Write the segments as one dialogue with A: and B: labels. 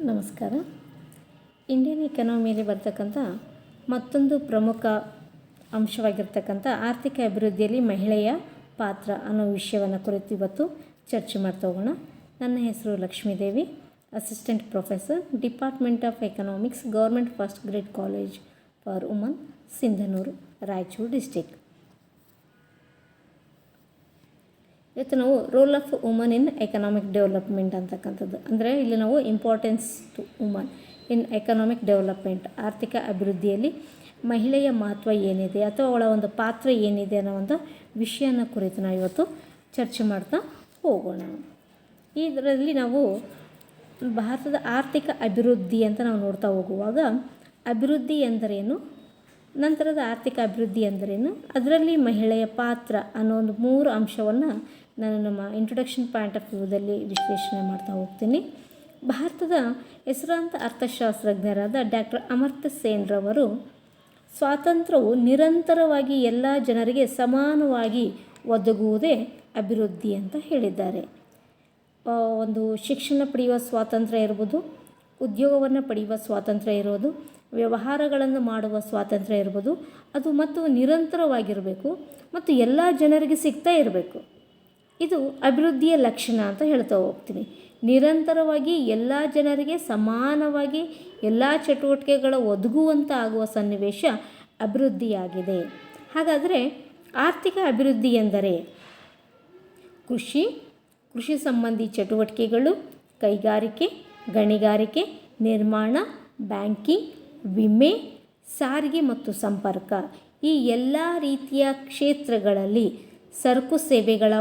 A: ನಮಸ್ಕಾರ. ಇಂಡಿಯನ್ ಎಕಾನಮಿಯಲ್ಲಿ ಬರ್ತಕ್ಕಂಥ ಮತ್ತೊಂದು ಪ್ರಮುಖ ಅಂಶವಾಗಿರ್ತಕ್ಕಂಥ ಆರ್ಥಿಕ ಅಭಿವೃದ್ಧಿಯಲ್ಲಿ ಮಹಿಳೆಯ ಪಾತ್ರ ಅನ್ನೋ ವಿಷಯವನ್ನು ಕುರಿತು ಇವತ್ತು ಚರ್ಚೆ ಮಾಡ್ತಾ ಹೋಗೋಣ. ನನ್ನ ಹೆಸರು Lakshmidevi, assistant professor, department of economics, government first grade college for woman, Sindhanur, Raichur district. ಇವತ್ತು ನಾವು role of woman in economic development ಅಂತಕ್ಕಂಥದ್ದು, ಅಂದರೆ ಇಲ್ಲಿ ನಾವು importance to woman in economic development, ಆರ್ಥಿಕ ಅಭಿವೃದ್ಧಿಯಲ್ಲಿ ಮಹಿಳೆಯ ಮಹತ್ವ ಏನಿದೆ ಅಥವಾ ಅವಳ ಒಂದು ಪಾತ್ರ ಏನಿದೆ ಅನ್ನೋ ಒಂದು ವಿಷಯನ ಕುರಿತು ನಾವು ಇವತ್ತು ಚರ್ಚೆ ಮಾಡ್ತಾ ಹೋಗೋಣ. ಇದರಲ್ಲಿ ನಾವು ಭಾರತದ ಆರ್ಥಿಕ ಅಭಿವೃದ್ಧಿ ಅಂತ ನಾವು ನೋಡ್ತಾ ಹೋಗುವಾಗ ಅಭಿವೃದ್ಧಿ ಎಂದರೇನು, ನಂತರದ ಆರ್ಥಿಕ ಅಭಿವೃದ್ಧಿ ಎಂದರೇನು, ಅದರಲ್ಲಿ ಮಹಿಳೆಯ ಪಾತ್ರ ಅನ್ನೋ ಒಂದು 3 ಅಂಶವನ್ನು ನಾನು ನಮ್ಮ ಇಂಟ್ರೊಡಕ್ಷನ್ ಪಾಯಿಂಟ್ ಆಫ್ ವ್ಯೂದಲ್ಲಿ ವಿಶ್ಲೇಷಣೆ ಮಾಡ್ತಾ ಹೋಗ್ತೀನಿ. ಭಾರತದ ಹೆಸರಾಂತ ಅರ್ಥಶಾಸ್ತ್ರಜ್ಞರಾದ ಡಾಕ್ಟರ್ ಅಮರ್ತ್ಯ ಸೇನ್ರವರು ಸ್ವಾತಂತ್ರ್ಯವು ನಿರಂತರವಾಗಿ ಎಲ್ಲ ಜನರಿಗೆ ಸಮಾನವಾಗಿ ಒದಗುವುದೇ ಅಭಿವೃದ್ಧಿ ಅಂತ ಹೇಳಿದ್ದಾರೆ. ಒಂದು ಶಿಕ್ಷಣ ಪಡೆಯುವ ಸ್ವಾತಂತ್ರ್ಯ ಇರ್ಬೋದು, ಉದ್ಯೋಗವನ್ನು ಪಡೆಯುವ ಸ್ವಾತಂತ್ರ್ಯ ಇರೋದು, ವ್ಯವಹಾರಗಳನ್ನು ಮಾಡುವ ಸ್ವಾತಂತ್ರ್ಯ ಇರ್ಬೋದು, ಅದು ಮತ್ತು ನಿರಂತರವಾಗಿರಬೇಕು ಮತ್ತು ಎಲ್ಲ ಜನರಿಗೆ ಸಿಗ್ತಾ ಇರಬೇಕು. ಇದು ಅಭಿವೃದ್ಧಿಯ ಲಕ್ಷಣ ಅಂತ ಹೇಳ್ತಾ ಹೋಗ್ತೀನಿ. ನಿರಂತರವಾಗಿ ಎಲ್ಲ ಜನರಿಗೆ ಸಮಾನವಾಗಿ ಎಲ್ಲ ಚಟುವಟಿಕೆಗಳ ಒದಗುವಂಥ ಆಗುವ ಸನ್ನಿವೇಶ ಅಭಿವೃದ್ಧಿಯಾಗಿದೆ. ಹಾಗಾದರೆ ಆರ್ಥಿಕ ಅಭಿವೃದ್ಧಿ ಎಂದರೆ ಕೃಷಿ ಸಂಬಂಧಿ ಚಟುವಟಿಕೆಗಳು, ಕೈಗಾರಿಕೆ, ಗಣಿಗಾರಿಕೆ, ನಿರ್ಮಾಣ, ಬ್ಯಾಂಕಿಂಗ್, ವಿಮೆ, ಸಾರಿಗೆ ಮತ್ತು ಸಂಪರ್ಕ, ಈ ಎಲ್ಲ ರೀತಿಯ ಕ್ಷೇತ್ರಗಳಲ್ಲಿ ಸರಕು ಸೇವೆಗಳ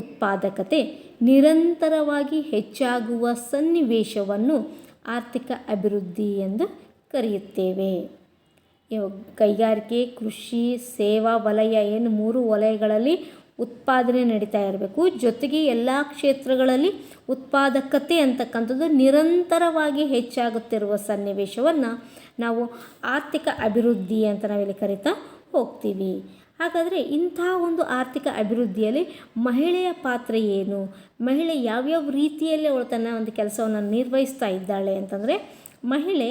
A: ಉತ್ಪಾದಕತೆ ನಿರಂತರವಾಗಿ ಹೆಚ್ಚಾಗುವ ಸನ್ನಿವೇಶವನ್ನು ಆರ್ಥಿಕ ಅಭಿವೃದ್ಧಿ ಎಂದು ಕರೆಯುತ್ತೇವೆ. ಕೈಗಾರಿಕೆ, ಕೃಷಿ, ಸೇವಾ ವಲಯ ಏನು 3 ವಲಯಗಳಲ್ಲಿ ಉತ್ಪಾದನೆ ನಡೀತಾ ಇರಬೇಕು. ಜೊತೆಗೆ ಎಲ್ಲ ಕ್ಷೇತ್ರಗಳಲ್ಲಿ ಉತ್ಪಾದಕತೆ ಅಂತಕ್ಕಂಥದ್ದು ನಿರಂತರವಾಗಿ ಹೆಚ್ಚಾಗುತ್ತಿರುವ ಸನ್ನಿವೇಶವನ್ನು ನಾವು ಆರ್ಥಿಕ ಅಭಿವೃದ್ಧಿ ಅಂತ ನಾವಿಲ್ಲಿ ಕರಿತಾ ಹೋಗ್ತೀವಿ. ಹಾಗಾದರೆ ಇಂಥ ಒಂದು ಆರ್ಥಿಕ ಅಭಿವೃದ್ಧಿಯಲ್ಲಿ ಮಹಿಳೆಯ ಪಾತ್ರ ಏನು, ಮಹಿಳೆ ಯಾವ್ಯಾವ ರೀತಿಯಲ್ಲಿ ಅವಳು ತನ್ನ ಒಂದು ಕೆಲಸವನ್ನು ನಿರ್ವಹಿಸ್ತಾ ಇದ್ದಾಳೆ ಅಂತಂದರೆ, ಮಹಿಳೆ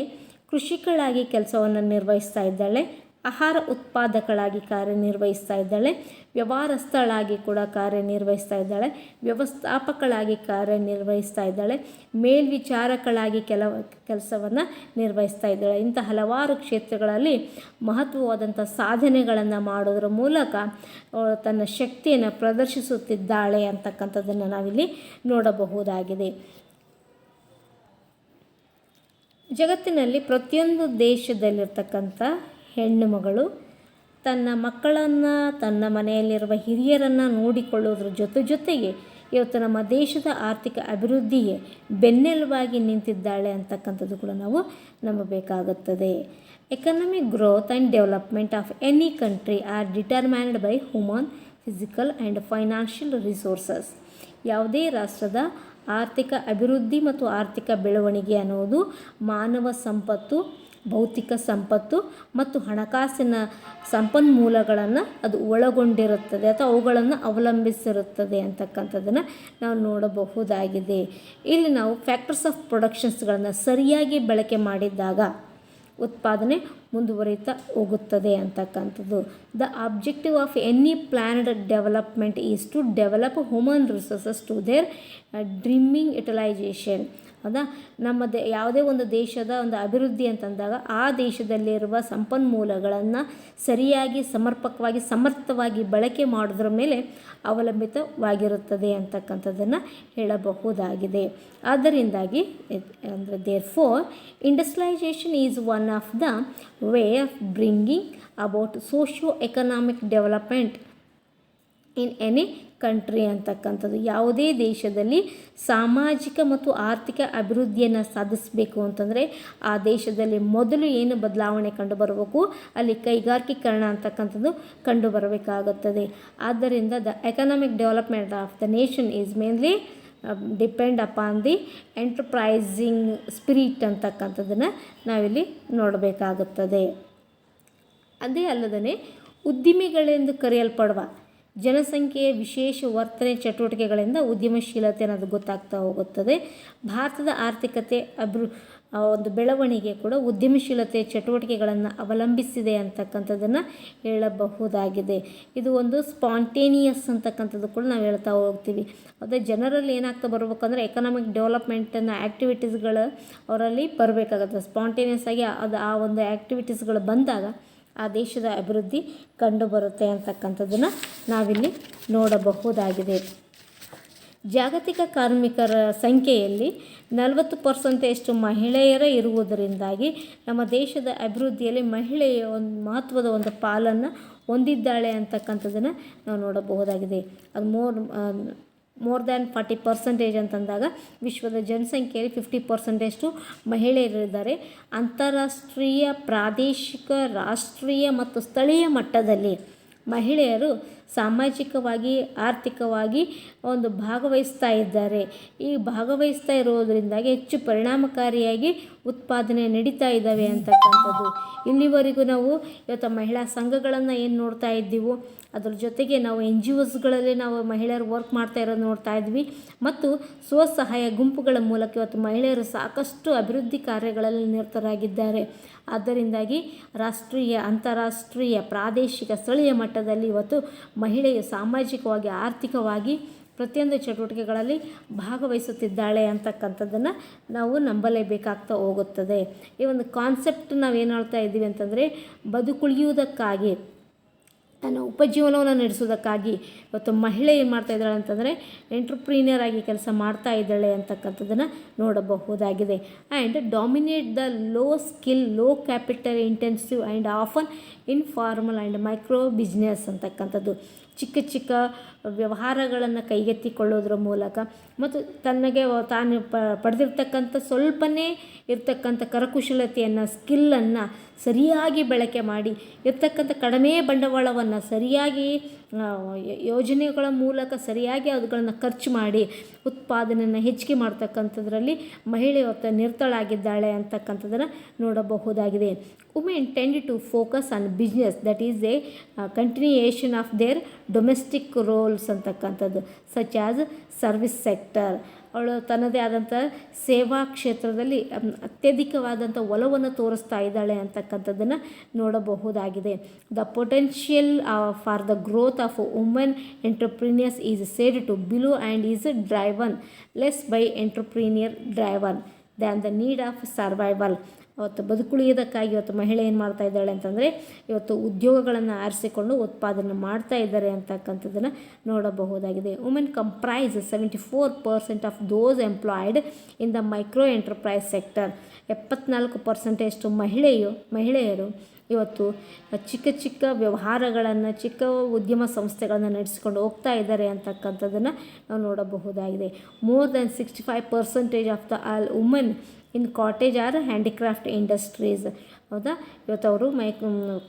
A: ಕೃಷಿಕಳಾಗಿ ಕೆಲಸವನ್ನು ನಿರ್ವಹಿಸ್ತಾ ಇದ್ದಾಳೆ, ಆಹಾರ ಉತ್ಪಾದಕಳಾಗಿ ಕಾರ್ಯನಿರ್ವಹಿಸ್ತಾ ಇದ್ದಾಳೆ, ವ್ಯವಹಾರಸ್ಥಳಾಗಿ ಕೂಡ ಕಾರ್ಯನಿರ್ವಹಿಸ್ತಾ ಇದ್ದಾಳೆ, ವ್ಯವಸ್ಥಾಪಕಳಾಗಿ ಕಾರ್ಯನಿರ್ವಹಿಸ್ತಾ ಇದ್ದಾಳೆ, ಮೇಲ್ವಿಚಾರಕಳಾಗಿ ಕೆಲಸವನ್ನು ನಿರ್ವಹಿಸ್ತಾ ಇದ್ದಾಳೆ. ಇಂಥ ಹಲವಾರು ಕ್ಷೇತ್ರಗಳಲ್ಲಿ ಮಹತ್ವವಾದಂಥ ಸಾಧನೆಗಳನ್ನು ಮಾಡೋದ್ರ ಮೂಲಕ ತನ್ನ ಶಕ್ತಿಯನ್ನು ಪ್ರದರ್ಶಿಸುತ್ತಿದ್ದಾಳೆ ಅಂತಕ್ಕಂಥದ್ದನ್ನು ನಾವಿಲ್ಲಿ ನೋಡಬಹುದಾಗಿದೆ. ಜಗತ್ತಿನಲ್ಲಿ ಪ್ರತಿಯೊಂದು ದೇಶದಲ್ಲಿರ್ತಕ್ಕಂಥ ಹೆಣ್ಣು ಮಗಳು ತನ್ನ ಮಕ್ಕಳನ್ನು, ತನ್ನ ಮನೆಯಲ್ಲಿರುವ ಹಿರಿಯರನ್ನು ನೋಡಿಕೊಳ್ಳೋದ್ರ ಜೊತೆಗೆ ಇವತ್ತು ನಮ್ಮ ದೇಶದ ಆರ್ಥಿಕ ಅಭಿವೃದ್ಧಿಗೆ ಬೆನ್ನೆಲುಬಾಗಿ ನಿಂತಿದ್ದಾಳೆ ಅಂತಕ್ಕಂಥದ್ದು ಕೂಡ ನಾವು ನಂಬಬೇಕಾಗುತ್ತದೆ. Economic growth and development of any country are determined by human, physical and financial resources. ಯಾವುದೇ ರಾಷ್ಟ್ರದ ಆರ್ಥಿಕ ಅಭಿವೃದ್ಧಿ ಮತ್ತು ಆರ್ಥಿಕ ಬೆಳವಣಿಗೆ ಅನ್ನೋದು ಮಾನವ ಸಂಪತ್ತು, ಭೌತಿಕ ಸಂಪತ್ತು ಮತ್ತು ಹಣಕಾಸಿನ ಸಂಪನ್ಮೂಲಗಳನ್ನು ಅದು ಒಳಗೊಂಡಿರುತ್ತದೆ ಅಥವಾ ಅವುಗಳನ್ನು ಅವಲಂಬಿಸಿರುತ್ತದೆ ಅಂತಕ್ಕಂಥದ್ದನ್ನು ನಾವು ನೋಡಬಹುದಾಗಿದೆ. ಇಲ್ಲಿ ನಾವು ಫ್ಯಾಕ್ಟರ್ಸ್ ಆಫ್ ಪ್ರೊಡಕ್ಷನ್ಸ್ಗಳನ್ನು ಸರಿಯಾಗಿ ಬಳಕೆ ಮಾಡಿದಾಗ ಉತ್ಪಾದನೆ ಮುಂದುವರಿತಾ ಹೋಗುತ್ತದೆ ಅಂತಕ್ಕಂಥದ್ದು. The objective of any planned development is to develop human resources to their dreaming utilization. ಹೌದಾ, ಯಾವುದೇ ಒಂದು ದೇಶದ ಒಂದು ಅಭಿವೃದ್ಧಿ ಅಂತಂದಾಗ ಆ ದೇಶದಲ್ಲಿರುವ ಸಂಪನ್ಮೂಲಗಳನ್ನು ಸರಿಯಾಗಿ, ಸಮರ್ಪಕವಾಗಿ, ಸಮರ್ಥವಾಗಿ ಬಳಕೆ ಮಾಡೋದ್ರ ಮೇಲೆ ಅವಲಂಬಿತವಾಗಿರುತ್ತದೆ ಅಂತಕ್ಕಂಥದ್ದನ್ನು ಹೇಳಬಹುದಾಗಿದೆ. ಆದ್ದರಿಂದಾಗಿ ಅಂದರೆ therefore industrialization is one of the way of bringing about socio economic development in any country ಅಂತಕ್ಕಂಥದ್ದು. ಯಾವುದೇ ದೇಶದಲ್ಲಿ ಸಾಮಾಜಿಕ ಮತ್ತು ಆರ್ಥಿಕ ಅಭಿವೃದ್ಧಿಯನ್ನು ಸಾಧಿಸಬೇಕು ಅಂತಂದರೆ ಆ ದೇಶದಲ್ಲಿ ಮೊದಲು ಏನು ಬದಲಾವಣೆ ಕಂಡು ಬರಬೇಕು, ಅಲ್ಲಿ ಕೈಗಾರಿಕೀಕರಣ ಅಂತಕ್ಕಂಥದ್ದು ಕಂಡು ಬರಬೇಕಾಗುತ್ತದೆ. ಆದ್ದರಿಂದ the economic development of the nation is mainly depend upon the enterprising spirit ಅಂತಕ್ಕಂಥದ್ದನ್ನು ನಾವಿಲ್ಲಿ ನೋಡಬೇಕಾಗುತ್ತದೆ. ಅದೇ ಅಲ್ಲದೇ ಉದ್ದಿಮೆಗಳೆಂದು ಕರೆಯಲ್ಪಡುವ ಜನಸಂಖ್ಯೆಯ ವಿಶೇಷ ವರ್ತನೆ ಚಟುವಟಿಕೆಗಳಿಂದ ಉದ್ಯಮಶೀಲತೆ ಅನ್ನೋದು ಗೊತ್ತಾಗ್ತಾ ಹೋಗುತ್ತದೆ. ಭಾರತದ ಆರ್ಥಿಕತೆ ಒಂದು ಬೆಳವಣಿಗೆ ಕೂಡ ಉದ್ಯಮಶೀಲತೆ ಚಟುವಟಿಕೆಗಳನ್ನು ಅವಲಂಬಿಸಿದೆ ಅಂತಕ್ಕಂಥದ್ದನ್ನು ಹೇಳಬಹುದಾಗಿದೆ. ಇದು ಒಂದು ಸ್ಪಾಂಟೇನಿಯಸ್ ಅಂತಕ್ಕಂಥದ್ದು ಕೂಡ ನಾವು ಹೇಳ್ತಾ ಹೋಗ್ತೀವಿ. ಅದೇ ಜನರಲ್ಲಿ ಏನಾಗ್ತಾ ಬರ್ಬೇಕಂದ್ರೆ ಎಕನಾಮಿಕ್ ಡೆವಲಪ್ಮೆಂಟನ್ನು ಆ್ಯಕ್ಟಿವಿಟೀಸ್ಗಳು ಅವರಲ್ಲಿ ಬರಬೇಕಾಗುತ್ತೆ. ಸ್ಪಾಂಟೇನಿಯಸ್ ಆಗಿ ಆ ಒಂದು ಆ್ಯಕ್ಟಿವಿಟೀಸ್ಗಳು ಬಂದಾಗ ಆ ದೇಶದ ಅಭಿವೃದ್ಧಿ ಕಂಡುಬರುತ್ತೆ ಅಂತಕ್ಕಂಥದ್ದನ್ನು ನಾವಿಲ್ಲಿ ನೋಡಬಹುದಾಗಿದೆ. ಜಾಗತಿಕ ಕಾರ್ಮಿಕರ ಸಂಖ್ಯೆಯಲ್ಲಿ 40% ಮಹಿಳೆಯರೇ ಇರುವುದರಿಂದಾಗಿ ನಮ್ಮ ದೇಶದ ಅಭಿವೃದ್ಧಿಯಲ್ಲಿ ಮಹಿಳೆಯ ಒಂದು ಮಹತ್ವದ ಒಂದು ಪಾಲನ್ನು ಹೊಂದಿದ್ದಾಳೆ ಅಂತಕ್ಕಂಥದ್ದನ್ನು ನಾವು ನೋಡಬಹುದಾಗಿದೆ. ಅದು ಮೋರ್ ದ್ಯಾನ್ 40% ಅಂತಂದಾಗ ವಿಶ್ವದ ಜನಸಂಖ್ಯೆಯಲ್ಲಿ 50% ಮಹಿಳೆಯರಿದ್ದಾರೆ. ಅಂತಾರಾಷ್ಟ್ರೀಯ, ಪ್ರಾದೇಶಿಕ, ರಾಷ್ಟ್ರೀಯ ಮತ್ತು ಸ್ಥಳೀಯ ಮಟ್ಟದಲ್ಲಿ ಮಹಿಳೆಯರು ಸಾಮಾಜಿಕವಾಗಿ, ಆರ್ಥಿಕವಾಗಿ ಒಂದು ಭಾಗವಹಿಸ್ತಾ ಇದ್ದಾರೆ. ಈ ಭಾಗವಹಿಸ್ತಾ ಇರೋದರಿಂದಾಗಿ ಹೆಚ್ಚು ಪರಿಣಾಮಕಾರಿಯಾಗಿ ಉತ್ಪಾದನೆ ನಡೀತಾ ಇದ್ದಾವೆ ಅಂತಕ್ಕಂಥದ್ದು. ಇಲ್ಲಿವರೆಗೂ ನಾವು ಇವತ್ತು ಮಹಿಳಾ ಸಂಘಗಳನ್ನು ಏನು ನೋಡ್ತಾ ಇದ್ದೀವೋ ಅದ್ರ ಜೊತೆಗೆ ನಾವು NGOsಗಳಲ್ಲಿ ನಾವು ಮಹಿಳೆಯರು ವರ್ಕ್ ಮಾಡ್ತಾ ಇರೋದು ನೋಡ್ತಾ ಇದ್ವಿ. ಮತ್ತು ಸ್ವಸಹಾಯ ಗುಂಪುಗಳ ಮೂಲಕ ಇವತ್ತು ಮಹಿಳೆಯರು ಸಾಕಷ್ಟು ಅಭಿವೃದ್ಧಿ ಕಾರ್ಯಗಳಲ್ಲಿ ನಿರತರಾಗಿದ್ದಾರೆ. ಆದ್ದರಿಂದಾಗಿ ರಾಷ್ಟ್ರೀಯ, ಅಂತಾರಾಷ್ಟ್ರೀಯ, ಪ್ರಾದೇಶಿಕ, ಸ್ಥಳೀಯ ಮಟ್ಟದಲ್ಲಿ ಇವತ್ತು ಮಹಿಳೆಯು ಸಾಮಾಜಿಕವಾಗಿ, ಆರ್ಥಿಕವಾಗಿ ಪ್ರತಿಯೊಂದು ಚಟುವಟಿಕೆಗಳಲ್ಲಿ ಭಾಗವಹಿಸುತ್ತಿದ್ದಾಳೆ ಅಂತಕ್ಕಂಥದ್ದನ್ನು ನಾವು ನಂಬಲೇಬೇಕಾಗ್ತಾ ಹೋಗುತ್ತದೆ. ಈ ಒಂದು ಕಾನ್ಸೆಪ್ಟ್ ನಾವೇನು ಹೇಳ್ತಾ ಇದ್ದೀವಿ ಅಂತಂದರೆ, ಬದುಕುಳಿಯುವುದಕ್ಕಾಗಿ, ತನ್ನ ಉಪಜೀವನವನ್ನು ನಡೆಸೋದಕ್ಕಾಗಿ ಇವತ್ತು ಮಹಿಳೆ ಏನು ಮಾಡ್ತಾ ಇದ್ದಾಳೆ ಅಂತಂದರೆ ಎಂಟ್ರಪ್ರೀನಿಯರ್ ಆಗಿ ಕೆಲಸ ಮಾಡ್ತಾ ಇದ್ದಾಳೆ ಅಂತಕ್ಕಂಥದ್ದನ್ನು ನೋಡಬಹುದಾಗಿದೆ. And dominate the low skill, low capital intensive and often informal and micro business ಅಂತಕ್ಕಂಥದ್ದು. ಚಿಕ್ಕ ಚಿಕ್ಕ ವ್ಯವಹಾರಗಳನ್ನು ಕೈಗೆತ್ತಿಕೊಳ್ಳೋದ್ರ ಮೂಲಕ ಮತ್ತು ತನಗೆ ತಾನು ಪಡೆದಿರ್ತಕ್ಕಂಥ ಸ್ವಲ್ಪನೇ ಇರ್ತಕ್ಕಂಥ ಕರಕುಶಲತೆಯನ್ನು, ಸ್ಕಿಲ್ಲನ್ನು ಸರಿಯಾಗಿ ಬಳಕೆ ಮಾಡಿ ಇರ್ತಕ್ಕಂಥ ಕಡಿಮೆ ಬಂಡವಾಳವನ್ನು ಸರಿಯಾಗಿ ಯೋಜನೆಗಳ ಮೂಲಕ ಸರಿಯಾಗಿ ಅವುಗಳನ್ನು ಖರ್ಚು ಮಾಡಿ ಉತ್ಪಾದನೆಯನ್ನು ಹೆಚ್ಚಿಗೆ ಮಾಡ್ತಕ್ಕಂಥದ್ರಲ್ಲಿ ಮಹಿಳೆ ಇವತ್ತು ನಿರತಳಾಗಿದ್ದಾಳೆ ಅಂತಕ್ಕಂಥದ್ದನ್ನು ನೋಡಬಹುದಾಗಿದೆ. Women tend to focus on business that is a continuation of their domestic roles ಅಂತಕ್ಕಂಥದ್ದು, ಸಚ್ ಆಸ್ ಸರ್ವಿಸ್ ಸೆಕ್ಟರ್. ಅವಳು ತನ್ನದೇ ಆದಂಥ ಸೇವಾ ಕ್ಷೇತ್ರದಲ್ಲಿ ಅತ್ಯಧಿಕವಾದಂಥ ಒಲವನ್ನು ತೋರಿಸ್ತಾ ಇದ್ದಾಳೆ ಅಂತಕ್ಕಂಥದ್ದನ್ನು ನೋಡಬಹುದಾಗಿದೆ. The potential for the growth of women entrepreneurs is said to below and is driven less by entrepreneur driven than the need of survival. ಅವತ್ತು ಬದುಕುಳಿಯೋದಕ್ಕಾಗಿ ಇವತ್ತು ಮಹಿಳೆ ಏನು ಮಾಡ್ತಾ ಇದ್ದಾಳೆ ಅಂತಂದರೆ ಇವತ್ತು ಉದ್ಯೋಗಗಳನ್ನು ಆರಿಸಿಕೊಂಡು ಉತ್ಪಾದನೆ ಮಾಡ್ತಾ ಇದ್ದಾರೆ ಅಂತಕ್ಕಂಥದ್ದನ್ನು ನೋಡಬಹುದಾಗಿದೆ. Women comprise 74% of those employed in the micro enterprise sector. 74% ಮಹಿಳೆಯರು ಇವತ್ತು ಚಿಕ್ಕ ಚಿಕ್ಕ ವ್ಯವಹಾರಗಳನ್ನು, ಚಿಕ್ಕ ಉದ್ಯಮ ಸಂಸ್ಥೆಗಳನ್ನು ನಡೆಸಿಕೊಂಡು ಹೋಗ್ತಾ ಇದ್ದಾರೆ ಅಂತಕ್ಕಂಥದ್ದನ್ನು ನಾವು ನೋಡಬಹುದಾಗಿದೆ. More than 65% of the all women in cottage or handicraft industries. ಹೌದಾ, ಇವತ್ತು ಅವರು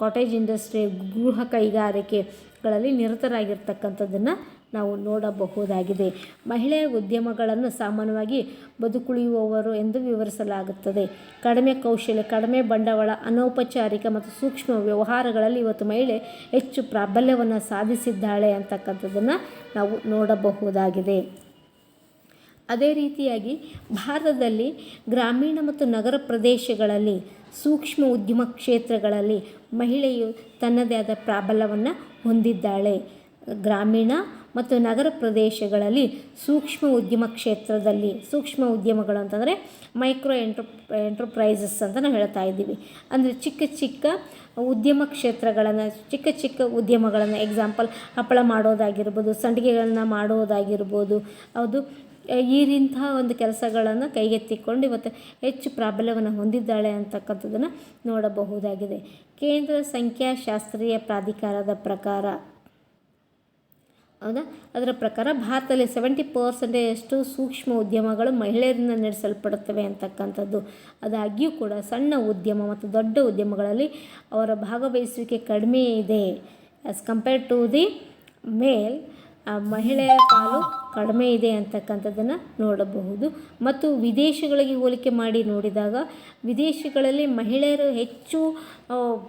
A: ಕಾಟೇಜ್ ಇಂಡಸ್ಟ್ರಿ, ಗೃಹ ಕೈಗಾರಿಕೆಗಳಲ್ಲಿ ನಿರತರಾಗಿರ್ತಕ್ಕಂಥದ್ದನ್ನು ನಾವು ನೋಡಬಹುದಾಗಿದೆ. ಮಹಿಳೆಯ ಉದ್ಯಮಗಳನ್ನು ಸಾಮಾನ್ಯವಾಗಿ ಬದುಕುಳಿಯುವವರು ಎಂದು ವಿವರಿಸಲಾಗುತ್ತದೆ. ಕಡಿಮೆ ಕೌಶಲ್ಯ, ಕಡಿಮೆ ಬಂಡವಾಳ, ಅನೌಪಚಾರಿಕ ಮತ್ತು ಸೂಕ್ಷ್ಮ ವ್ಯವಹಾರಗಳಲ್ಲಿ ಇವತ್ತು ಮಹಿಳೆ ಹೆಚ್ಚು ಪ್ರಾಬಲ್ಯವನ್ನು ಸಾಧಿಸಿದ್ದಾಳೆ ಅಂತಕ್ಕಂಥದ್ದನ್ನು ನಾವು ನೋಡಬಹುದಾಗಿದೆ. ಅದೇ ರೀತಿಯಾಗಿ ಭಾರತದಲ್ಲಿ ಗ್ರಾಮೀಣ ಮತ್ತು ನಗರ ಪ್ರದೇಶಗಳಲ್ಲಿ ಸೂಕ್ಷ್ಮ ಉದ್ಯಮ ಕ್ಷೇತ್ರಗಳಲ್ಲಿ ಮಹಿಳೆಯು ತನ್ನದೇ ಆದ ಪ್ರಾಬಲ್ಯವನ್ನು ಹೊಂದಿದ್ದಾಳೆ. ಗ್ರಾಮೀಣ ಮತ್ತು ನಗರ ಪ್ರದೇಶಗಳಲ್ಲಿ ಸೂಕ್ಷ್ಮ ಉದ್ಯಮ ಕ್ಷೇತ್ರದಲ್ಲಿ, ಸೂಕ್ಷ್ಮ ಉದ್ಯಮಗಳು ಅಂತಂದರೆ ಮೈಕ್ರೋ ಎಂಟರ್ಪ್ರೈಸಸ್ ಅಂತ ನಾವು ಹೇಳ್ತಾ ಇದ್ದೀವಿ. ಅಂದರೆ ಚಿಕ್ಕ ಚಿಕ್ಕ ಉದ್ಯಮ ಕ್ಷೇತ್ರಗಳನ್ನು, ಚಿಕ್ಕ ಚಿಕ್ಕ ಉದ್ಯಮಗಳನ್ನು, ಎಕ್ಸಾಂಪಲ್ ಹಪ್ಪಳ ಮಾಡೋದಾಗಿರ್ಬೋದು, ಸಂಡಿಗೆಗಳನ್ನು ಮಾಡೋದಾಗಿರ್ಬೋದು, ಅದು ಇಂಥ ಒಂದು ಕೆಲಸಗಳನ್ನು ಕೈಗೆತ್ತಿಕೊಂಡು ಇವತ್ತು ಹೆಚ್ಚು ಪ್ರಾಬಲ್ಯವನ್ನು ಹೊಂದಿದ್ದಾಳೆ ಅಂತಕ್ಕಂಥದ್ದನ್ನು ನೋಡಬಹುದಾಗಿದೆ. ಕೇಂದ್ರ ಸಂಖ್ಯಾಶಾಸ್ತ್ರೀಯ ಪ್ರಾಧಿಕಾರದ ಪ್ರಕಾರ, ಹೌದಾ, ಅದರ ಪ್ರಕಾರ ಭಾರತದಲ್ಲಿ 70% ಸೂಕ್ಷ್ಮ ಉದ್ಯಮಗಳು ಮಹಿಳೆಯರಿಂದ ನಡೆಸಲ್ಪಡುತ್ತವೆ ಅಂತಕ್ಕಂಥದ್ದು. ಆದಾಗ್ಯೂ ಕೂಡ ಸಣ್ಣ ಉದ್ಯಮ ಮತ್ತು ದೊಡ್ಡ ಉದ್ಯಮಗಳಲ್ಲಿ ಅವರ ಭಾಗವಹಿಸುವಿಕೆ ಕಡಿಮೆ ಇದೆ. As compared to the male ಮಹಿಳೆಯ ಪಾಲು ಕಡಿಮೆ ಇದೆ ಅಂತಕ್ಕಂಥದ್ದನ್ನು ನೋಡಬಹುದು. ಮತ್ತು ವಿದೇಶಗಳಿಗೆ ಹೋಲಿಕೆ ಮಾಡಿ ನೋಡಿದಾಗ ವಿದೇಶಗಳಲ್ಲಿ ಮಹಿಳೆಯರು ಹೆಚ್ಚು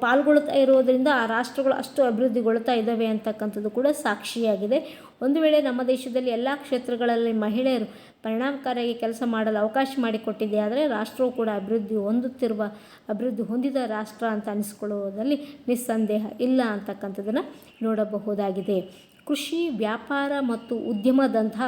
A: ಪಾಲ್ಗೊಳ್ತಾ ಇರೋದರಿಂದ ಆ ರಾಷ್ಟ್ರಗಳು ಅಷ್ಟು ಅಭಿವೃದ್ಧಿಗೊಳ್ತಾ ಇದ್ದಾವೆ ಅಂತಕ್ಕಂಥದ್ದು ಕೂಡ ಸಾಕ್ಷಿಯಾಗಿದೆ. ಒಂದು ವೇಳೆ ನಮ್ಮ ದೇಶದಲ್ಲಿ ಎಲ್ಲ ಕ್ಷೇತ್ರಗಳಲ್ಲಿ ಮಹಿಳೆಯರು ಪರಿಣಾಮಕಾರಿಯಾಗಿ ಕೆಲಸ ಮಾಡಲು ಅವಕಾಶ ಮಾಡಿಕೊಟ್ಟಿದೆ ಆದರೆ ರಾಷ್ಟ್ರವು ಕೂಡ ಅಭಿವೃದ್ಧಿ ಹೊಂದಿದ ರಾಷ್ಟ್ರ ಅಂತ ಅನಿಸ್ಕೊಳ್ಳುವುದರಲ್ಲಿ ನಿಸ್ಸಂದೇಹ ಇಲ್ಲ ಅಂತಕ್ಕಂಥದ್ದನ್ನು ನೋಡಬಹುದಾಗಿದೆ. ಕೃಷಿ, ವ್ಯಾಪಾರ ಮತ್ತು ಉದ್ಯಮದಂತಹ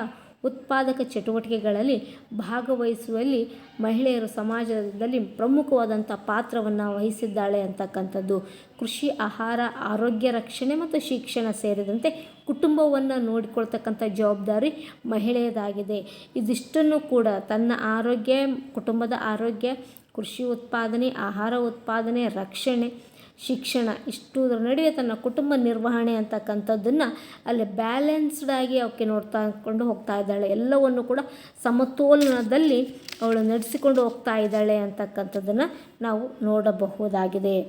A: ಉತ್ಪಾದಕ ಚಟುವಟಿಕೆಗಳಲ್ಲಿ ಭಾಗವಹಿಸುವಲ್ಲಿ ಮಹಿಳೆಯರು ಸಮಾಜದಲ್ಲಿ ಪ್ರಮುಖವಾದಂಥ ಪಾತ್ರವನ್ನು ವಹಿಸಿದ್ದಾಳೆ ಅಂತಕ್ಕಂಥದ್ದು. ಕೃಷಿ, ಆಹಾರ, ಆರೋಗ್ಯ ರಕ್ಷಣೆ ಮತ್ತು ಶಿಕ್ಷಣ ಸೇರಿದಂತೆ ಕುಟುಂಬವನ್ನು ನೋಡಿಕೊಳ್ತಕ್ಕಂಥ ಜವಾಬ್ದಾರಿ ಮಹಿಳೆಯದಾಗಿದೆ. ಇದಿಷ್ಟನ್ನು ಕೂಡ ತನ್ನ ಆರೋಗ್ಯ, ಕುಟುಂಬದ ಆರೋಗ್ಯ, ಕೃಷಿ ಉತ್ಪಾದನೆ, ಆಹಾರ ಉತ್ಪಾದನೆ, ರಕ್ಷಣೆ, ಶಿಕ್ಷಣ ಇಷ್ಟುದರ ನಡುವೆ ತನ್ನ ಕುಟುಂಬ ನಿರ್ವಹಣೆ ಅಂತಕ್ಕಂಥದ್ದನ್ನು ಅಲ್ಲಿ ಬ್ಯಾಲೆನ್ಸ್ಡಾಗಿ ಅವಕ್ಕೆ ನೋಡ್ತಾಕೊಂಡು ಹೋಗ್ತಾ ಇದ್ದಾಳೆ. ಎಲ್ಲವನ್ನು ಕೂಡ ಸಮತೋಲನದಲ್ಲಿ ಅವಳು ನಡೆಸಿಕೊಂಡು ಹೋಗ್ತಾ ಇದ್ದಾಳೆ ಅಂತಕ್ಕಂಥದ್ದನ್ನು ನಾವು ನೋಡಬಹುದಾಗಿದೆ.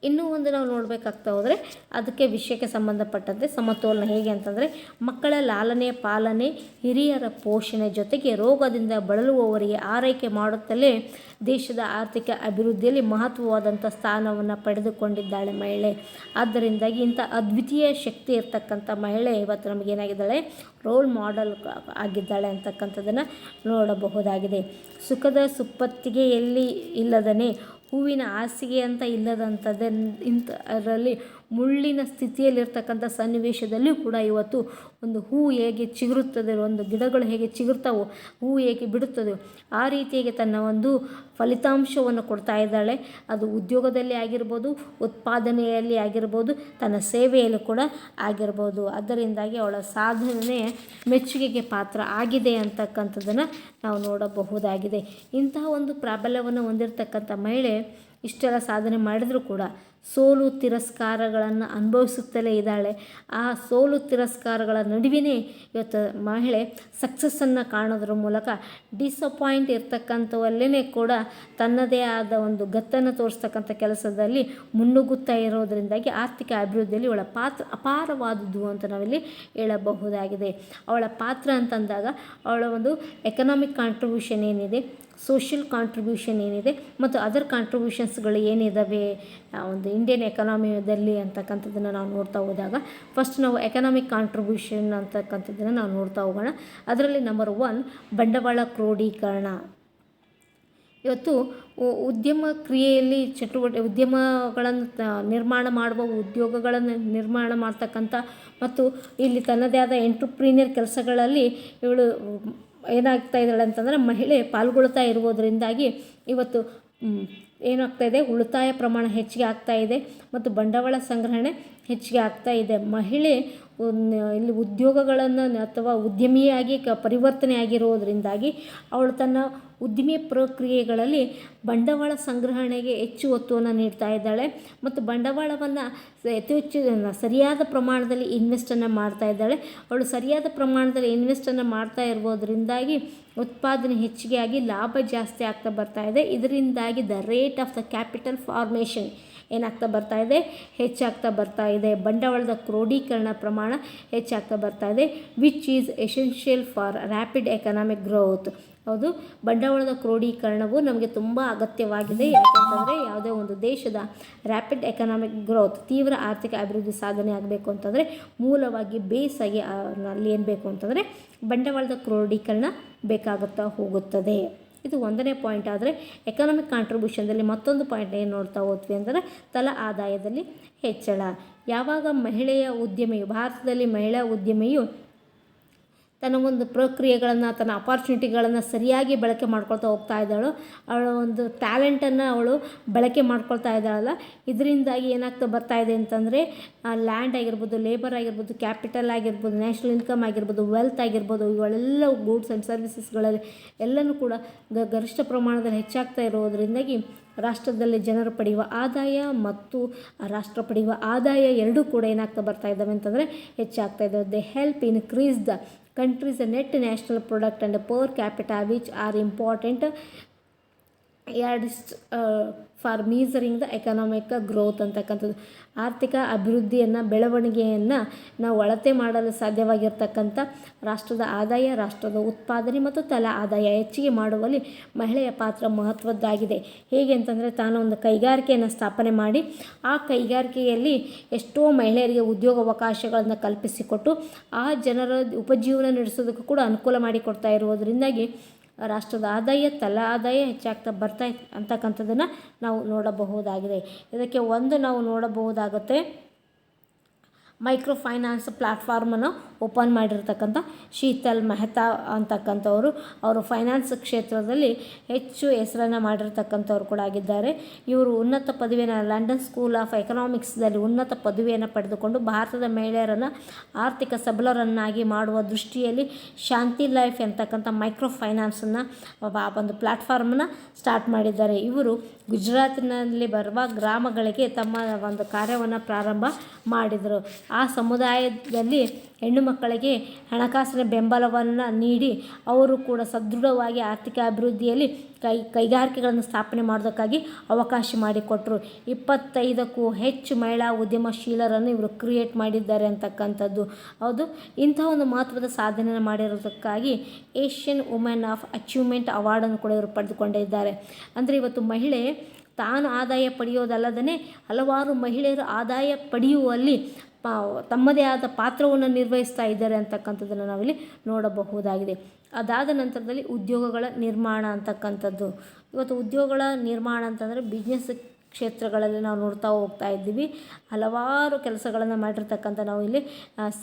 A: ಇನ್ನೂ ಒಂದು ನಾವು ನೋಡಬೇಕಾಗ್ತಾ ಹೋದರೆ ಅದಕ್ಕೆ ವಿಷಯಕ್ಕೆ ಸಂಬಂಧಪಟ್ಟಂತೆ ಸಮತೋಲನ ಹೇಗೆ ಅಂತಂದರೆ ಮಕ್ಕಳ ಲಾಲನೆ, ಪಾಲನೆ, ಹಿರಿಯರ ಪೋಷಣೆ ಜೊತೆಗೆ ರೋಗದಿಂದ ಬಳಲುವವರಿಗೆ ಆರೈಕೆ ಮಾಡುತ್ತಲೇ ದೇಶದ ಆರ್ಥಿಕ ಅಭಿವೃದ್ಧಿಯಲ್ಲಿ ಮಹತ್ವವಾದಂಥ ಸ್ಥಾನವನ್ನು ಪಡೆದುಕೊಂಡಿದ್ದಾಳೆ ಮಹಿಳೆ. ಆದ್ದರಿಂದಾಗಿ ಇಂಥ ಅದ್ವಿತೀಯ ಶಕ್ತಿ ಇರ್ತಕ್ಕಂಥ ಮಹಿಳೆ ಇವತ್ತು ನಮಗೇನಾಗಿದ್ದಾಳೆ, ರೋಲ್ ಮಾಡೆಲ್ ಆಗಿದ್ದಾಳೆ ಅಂತಕ್ಕಂಥದ್ದನ್ನು ನೋಡಬಹುದಾಗಿದೆ. ಸುಖದ ಸುಪ್ಪತ್ತಿಗೆ ಎಲ್ಲಿ ಇಲ್ಲದನೇ ಹೂವಿನ ಹಾಸಿಗೆ ಅಂತ ಅದರಲ್ಲಿ ಮುಳ್ಳಿನ ಸ್ಥಿತಿಯಲ್ಲಿರ್ತಕ್ಕಂಥ ಸನ್ನಿವೇಶದಲ್ಲಿಯೂ ಕೂಡ ಇವತ್ತು ಒಂದು ಹೂ ಹೇಗೆ ಚಿಗುರುತ್ತದೆ, ಒಂದು ಗಿಡಗಳು ಹೇಗೆ ಚಿಗುರ್ತಾವೋ, ಹೂ ಹೇಗೆ ಬಿಡುತ್ತದೋ ಆ ರೀತಿಯಾಗಿ ತನ್ನ ಒಂದು ಫಲಿತಾಂಶವನ್ನು ಕೊಡ್ತಾ ಇದ್ದಾಳೆ. ಅದು ಉದ್ಯೋಗದಲ್ಲಿ ಆಗಿರ್ಬೋದು, ಉತ್ಪಾದನೆಯಲ್ಲಿ ಆಗಿರ್ಬೋದು, ತನ್ನ ಸೇವೆಯಲ್ಲೂ ಕೂಡ ಆಗಿರ್ಬೋದು. ಅದರಿಂದಾಗಿ ಅವಳ ಸಾಧನೆ ಮೆಚ್ಚುಗೆಗೆ ಪಾತ್ರ ಆಗಿದೆ ಅಂತಕ್ಕಂಥದ್ದನ್ನು ನಾವು ನೋಡಬಹುದಾಗಿದೆ. ಇಂತಹ ಒಂದು ಪ್ರಾಬಲ್ಯವನ್ನು ಹೊಂದಿರತಕ್ಕಂಥ ಮಹಿಳೆ ಇಷ್ಟೆಲ್ಲ ಸಾಧನೆ ಮಾಡಿದರೂ ಕೂಡ ಸೋಲು ತಿರಸ್ಕಾರಗಳನ್ನು ಅನುಭವಿಸುತ್ತಲೇ ಇದ್ದಾಳೆ. ಆ ಸೋಲು ತಿರಸ್ಕಾರಗಳ ನಡುವೆಯೇ ಇವತ್ತು ಮಹಿಳೆ ಸಕ್ಸಸ್ಸನ್ನು ಕಾಣೋದ್ರ ಮೂಲಕ ಡಿಸಪಾಯಿಂಟ್ ಇರ್ತಕ್ಕಂಥವಲ್ಲೇ ಕೂಡ ತನ್ನದೇ ಆದ ಒಂದು ಗತ್ತನ್ನು ತೋರಿಸ್ತಕ್ಕಂಥ ಕೆಲಸದಲ್ಲಿ ಮುನ್ನುಗ್ಗುತ್ತಾ ಇರೋದರಿಂದಾಗಿ ಆರ್ಥಿಕ ಅಭಿವೃದ್ಧಿಯಲ್ಲಿ ಅವಳ ಪಾತ್ರ ಅಪಾರವಾದುದು ಅಂತ ನಾವಿಲ್ಲಿ ಹೇಳಬಹುದಾಗಿದೆ. ಅವಳ ಪಾತ್ರ ಅಂತಂದಾಗ ಅವಳ ಒಂದು ಎಕನಾಮಿಕ್ ಕಾಂಟ್ರಿಬ್ಯೂಷನ್ ಏನಿದೆ, ಸೋಷಿಯಲ್ ಕಾಂಟ್ರಿಬ್ಯೂಷನ್ ಏನಿದೆ ಮತ್ತು ಅದರ್ ಕಾಂಟ್ರಿಬ್ಯೂಷನ್ಸ್ಗಳು ಏನಿದ್ದಾವೆ ಒಂದು ಇಂಡಿಯನ್ ಎಕನಾಮಿಯಲ್ಲಿ ಅಂತಕ್ಕಂಥದ್ದನ್ನು ನಾವು ನೋಡ್ತಾ ಹೋದಾಗ ಫಸ್ಟ್ ನಾವು ಎಕನಾಮಿಕ್ ಕಾಂಟ್ರಿಬ್ಯೂಷನ್ ಅಂತಕ್ಕಂಥದ್ದನ್ನು ನಾವು ನೋಡ್ತಾ ಹೋಗೋಣ. ಅದರಲ್ಲಿ ನಂಬರ್ 1 ಬಂಡವಾಳ ಕ್ರೋಢೀಕರಣ. ಇವತ್ತು ಉದ್ಯಮ ಕ್ರಿಯೆಯಲ್ಲಿ ಉದ್ಯಮಗಳನ್ನು ನಿರ್ಮಾಣ ಮಾಡುವ, ಉದ್ಯೋಗಗಳನ್ನು ನಿರ್ಮಾಣ ಮಾಡ್ತಕ್ಕಂಥ ಮತ್ತು ಇಲ್ಲಿ ತನ್ನದೇ ಆದ ಎಂಟ್ರಪ್ರೀನಿಯರ್ ಕೆಲಸಗಳಲ್ಲಿ ಇವಳು ಏನಾಗ್ತಾ ಇದ್ದಾಳೆ ಅಂತಂದರೆ ಮಹಿಳೆ ಪಾಲ್ಗೊಳ್ತಾ ಇರುವುದರಿಂದಾಗಿ ಇವತ್ತು ಏನಾಗ್ತಾಯಿದೆ, ಉಳಿತಾಯ ಪ್ರಮಾಣ ಹೆಚ್ಚಿಗೆ ಆಗ್ತಾ ಇದೆ ಮತ್ತು ಬಂಡವಾಳ ಸಂಗ್ರಹಣೆ ಹೆಚ್ಚಿಗೆ ಆಗ್ತಾ ಇದೆ. ಮಹಿಳೆ ಇಲ್ಲಿ ಉದ್ಯೋಗಗಳನ್ನು ಅಥವಾ ಉದ್ಯಮಿಯಾಗಿ ಪರಿವರ್ತನೆ ಆಗಿರೋದರಿಂದಾಗಿ ಅವಳು ತನ್ನ ಉದ್ದಿಮೆ ಪ್ರಕ್ರಿಯೆಗಳಲ್ಲಿ ಬಂಡವಾಳ ಸಂಗ್ರಹಣೆಗೆ ಹೆಚ್ಚು ಒತ್ತನ್ನು ನೀಡ್ತಾ ಇದ್ದಾಳೆ ಮತ್ತು ಬಂಡವಾಳವನ್ನು ಹೆಚ್ಚು ಸರಿಯಾದ ಪ್ರಮಾಣದಲ್ಲಿ ಇನ್ವೆಸ್ಟನ್ನು ಮಾಡ್ತಾ ಇದ್ದಾಳೆ. ಅವಳು ಸರಿಯಾದ ಪ್ರಮಾಣದಲ್ಲಿ ಇನ್ವೆಸ್ಟನ್ನು ಮಾಡ್ತಾ ಇರ್ಬೋದ್ರಿಂದಾಗಿ ಉತ್ಪಾದನೆ ಹೆಚ್ಚಿಗೆ ಆಗಿ ಲಾಭ ಜಾಸ್ತಿ ಆಗ್ತಾ ಬರ್ತಾ ಇದೆ. ಇದರಿಂದಾಗಿ the rate of the capital formation ಏನಾಗ್ತಾ ಬರ್ತಾ ಇದೆ, ಹೆಚ್ಚಾಗ್ತಾ ಬರ್ತಾ ಇದೆ. ಬಂಡವಾಳದ ಕ್ರೋಢೀಕರಣ ಪ್ರಮಾಣ ಹೆಚ್ಚಾಗ್ತಾ ಬರ್ತಾ ಇದೆ, which is essential for rapid economic growth. ಹೌದು, ಬಂಡವಾಳದ ಕ್ರೋಢೀಕರಣವು ನಮಗೆ ತುಂಬ ಅಗತ್ಯವಾಗಿದೆ. ಯಾಕೆಂತಂದರೆ ಯಾವುದೇ ಒಂದು ದೇಶದ ರ್ಯಾಪಿಡ್ ಎಕನಾಮಿಕ್ ಗ್ರೋತ್, ತೀವ್ರ ಆರ್ಥಿಕ ಅಭಿವೃದ್ಧಿ ಸಾಧನೆ ಆಗಬೇಕು ಅಂತಂದರೆ ಮೂಲವಾಗಿ ಬೇಸಾಗಿ ಅಲ್ಲಿ ಏನು ಬೇಕು ಅಂತಂದರೆ ಬಂಡವಾಳದ ಕ್ರೋಢೀಕರಣ ಬೇಕಾಗುತ್ತಾ ಹೋಗುತ್ತದೆ. ಇದು ಒಂದನೇ ಪಾಯಿಂಟ್. ಆದರೆ ಎಕನಾಮಿಕ್ ಕಾಂಟ್ರಿಬ್ಯೂಷನ್ದಲ್ಲಿ ಮತ್ತೊಂದು ಪಾಯಿಂಟ್ ಏನು ನೋಡ್ತಾ ಹೋದ್ವಿ ಅಂದರೆ ತಲಾ ಆದಾಯದಲ್ಲಿ ಹೆಚ್ಚಳ. ಯಾವಾಗ ಮಹಿಳೆಯ ಉದ್ಯಮಿಯು, ಭಾರತದಲ್ಲಿ ಮಹಿಳಾ ಉದ್ಯಮಿಯು ತನ್ನ ಒಂದು ಪ್ರಕ್ರಿಯೆಗಳನ್ನು, ತನ್ನ ಅಪಾರ್ಚುನಿಟಿಗಳನ್ನು ಸರಿಯಾಗಿ ಬಳಕೆ ಮಾಡ್ಕೊಳ್ತಾ ಹೋಗ್ತಾ ಇದ್ದಾಳೋ, ಅವಳ ಒಂದು ಟ್ಯಾಲೆಂಟನ್ನು ಅವಳು ಬಳಕೆ ಮಾಡ್ಕೊಳ್ತಾ ಇದ್ದಾಳಲ್ಲ, ಇದರಿಂದಾಗಿ ಏನಾಗ್ತಾ ಬರ್ತಾ ಇದೆ ಅಂತಂದರೆ ಲ್ಯಾಂಡ್ ಆಗಿರ್ಬೋದು, ಲೇಬರ್ ಆಗಿರ್ಬೋದು, ಕ್ಯಾಪಿಟಲ್ ಆಗಿರ್ಬೋದು, ನ್ಯಾಷನಲ್ ಇನ್ಕಮ್ ಆಗಿರ್ಬೋದು, ವೆಲ್ತ್ ಆಗಿರ್ಬೋದು, ಇವೆಲ್ಲ ಗೂಡ್ಸ್ ಆ್ಯಂಡ್ ಸರ್ವಿಸಸ್ಗಳಲ್ಲಿ ಎಲ್ಲನೂ ಕೂಡ ಗರಿಷ್ಠ ಪ್ರಮಾಣದಲ್ಲಿ ಹೆಚ್ಚಾಗ್ತಾ ಇರೋದರಿಂದಾಗಿ ರಾಷ್ಟ್ರದಲ್ಲಿ ಜನರು ಪಡೆಯುವ ಆದಾಯ ಮತ್ತು ರಾಷ್ಟ್ರ ಪಡೆಯುವ ಆದಾಯ ಎರಡೂ ಕೂಡ ಏನಾಗ್ತಾ ಬರ್ತಾ ಇದ್ದಾವೆ ಅಂತಂದರೆ ಹೆಚ್ಚಾಗ್ತಾ ಇದ್ದಾವೆ. They help increase the country's net national product and per capita, which are important yards for measuring the economic growth ಅಂತಕ್ಕಂಥದ್ದು. ಆರ್ಥಿಕ ಅಭಿವೃದ್ಧಿಯನ್ನು, ಬೆಳವಣಿಗೆಯನ್ನು ನಾವು ಅಳತೆ ಮಾಡಲು ಸಾಧ್ಯವಾಗಿರ್ತಕ್ಕಂಥ ರಾಷ್ಟ್ರದ ಆದಾಯ, ರಾಷ್ಟ್ರದ ಉತ್ಪಾದನೆ ಮತ್ತು ತಲಾ ಆದಾಯ ಹೆಚ್ಚಿಗೆ ಮಾಡುವಲ್ಲಿ ಮಹಿಳೆಯ ಪಾತ್ರ ಮಹತ್ವದ್ದಾಗಿದೆ. ಹೇಗೆ ಅಂತಂದರೆ, ತಾನು ಒಂದು ಕೈಗಾರಿಕೆಯನ್ನು ಸ್ಥಾಪನೆ ಮಾಡಿ ಆ ಕೈಗಾರಿಕೆಯಲ್ಲಿ ಎಷ್ಟೋ ಮಹಿಳೆಯರಿಗೆ ಉದ್ಯೋಗಾವಕಾಶಗಳನ್ನು ಕಲ್ಪಿಸಿಕೊಟ್ಟು ಆ ಜನರ ಉಪಜೀವನ ನಡೆಸೋದಕ್ಕೂ ಕೂಡ ಅನುಕೂಲ ಮಾಡಿಕೊಡ್ತಾ ಇರುವುದರಿಂದಾಗಿ ರಾಷ್ಟ್ರದ ಆದಾಯ, ತಲಾ ಆದಾಯ ಹೆಚ್ಚಾಗ್ತಾ ಬರ್ತಾ ಅಂತಕ್ಕಂಥದ್ದನ್ನು ನಾವು ನೋಡಬಹುದಾಗಿದೆ. ಇದಕ್ಕೆ ಒಂದು ನಾವು ನೋಡಬಹುದಾಗುತ್ತೆ, ಮೈಕ್ರೋ ಫೈನಾನ್ಸ್ ಪ್ಲ್ಯಾಟ್ಫಾರ್ಮನ್ನು ಓಪನ್ ಮಾಡಿರ್ತಕ್ಕಂಥ ಶೀತಲ್ ಮೆಹ್ತಾ ಅಂತಕ್ಕಂಥವರು. ಅವರು ಫೈನಾನ್ಸ್ ಕ್ಷೇತ್ರದಲ್ಲಿ ಹೆಚ್ಚು ಹೆಸರನ್ನು ಮಾಡಿರ್ತಕ್ಕಂಥವ್ರು ಕೂಡ ಆಗಿದ್ದಾರೆ. ಇವರು ಉನ್ನತ ಪದವಿಯನ್ನು ಲಂಡನ್ ಸ್ಕೂಲ್ ಆಫ್ ಎಕನಾಮಿಕ್ಸ್ದಲ್ಲಿ ಉನ್ನತ ಪದವಿಯನ್ನು ಪಡೆದುಕೊಂಡು ಭಾರತದ ಮಹಿಳೆಯರನ್ನು ಆರ್ಥಿಕ ಸಬಲರನ್ನಾಗಿ ಮಾಡುವ ದೃಷ್ಟಿಯಲ್ಲಿ ಶಾಂತಿ ಲೈಫ್ ಅಂತಕ್ಕಂಥ ಮೈಕ್ರೋ ಫೈನಾನ್ಸನ್ನು ಒಂದು ಪ್ಲ್ಯಾಟ್ಫಾರ್ಮನ್ನು ಸ್ಟಾರ್ಟ್ ಮಾಡಿದ್ದಾರೆ. ಇವರು ಗುಜರಾತಿನಲ್ಲಿ ಬರುವ ಗ್ರಾಮಗಳಿಗೆ ತಮ್ಮ ಒಂದು ಕಾರ್ಯವನ್ನು ಪ್ರಾರಂಭ ಮಾಡಿದರು. ಆ ಸಮುದಾಯದಲ್ಲಿ ಹೆಣ್ಣು ಮಕ್ಕಳಿಗೆ ಹಣಕಾಸಿನ ಬೆಂಬಲವನ್ನು ನೀಡಿ ಅವರು ಕೂಡ ಸದೃಢವಾಗಿ ಆರ್ಥಿಕ ಅಭಿವೃದ್ಧಿಯಲ್ಲಿ ಕೈಗಾರಿಕೆಗಳನ್ನು ಸ್ಥಾಪನೆ ಮಾಡೋದಕ್ಕಾಗಿ ಅವಕಾಶ ಮಾಡಿಕೊಟ್ಟರು. 25ಕ್ಕೂ ಹೆಚ್ಚು ಮಹಿಳಾ ಉದ್ಯಮಶೀಲರನ್ನು ಇವರು ಕ್ರಿಯೇಟ್ ಮಾಡಿದ್ದಾರೆ ಅಂತಕ್ಕಂಥದ್ದು. ಹೌದು, ಇಂಥ ಒಂದು ಮಹತ್ವದ ಸಾಧನೆಯನ್ನು ಮಾಡಿರೋದಕ್ಕಾಗಿ ಏಷ್ಯನ್ ವುಮೆನ್ ಆಫ್ ಅಚೀವ್ಮೆಂಟ್ ಅವಾರ್ಡನ್ನು ಕೂಡ ಇವರು ಪಡೆದುಕೊಂಡಿದ್ದಾರೆ. ಅಂದರೆ ಇವತ್ತು ಮಹಿಳೆ ತಾನು ಆದಾಯ ಪಡೆಯೋದಲ್ಲದೇ ಹಲವಾರು ಮಹಿಳೆಯರು ಆದಾಯ ಪಡೆಯುವಲ್ಲಿ ತಮ್ಮದೇ ಆದ ಪಾತ್ರವನ್ನು ನಿರ್ವಹಿಸ್ತಾ ಇದ್ದಾರೆ ಅಂತಕ್ಕಂಥದ್ದನ್ನು ನಾವಿಲ್ಲಿ ನೋಡಬಹುದಾಗಿದೆ. ಅದಾದ ನಂತರದಲ್ಲಿ ಉದ್ಯೋಗಗಳ ನಿರ್ಮಾಣ ಅಂತಕ್ಕಂಥದ್ದು. ಇವತ್ತು ಉದ್ಯೋಗಗಳ ನಿರ್ಮಾಣ ಅಂತಂದರೆ ಬಿಸ್ನೆಸ್ ಕ್ಷೇತ್ರಗಳಲ್ಲಿ ನಾವು ನೋಡ್ತಾ ಹೋಗ್ತಾ ಇದ್ದೀವಿ. ಹಲವಾರು ಕೆಲಸಗಳನ್ನು ಮಾಡಿರ್ತಕ್ಕಂಥ ನಾವು ಇಲ್ಲಿ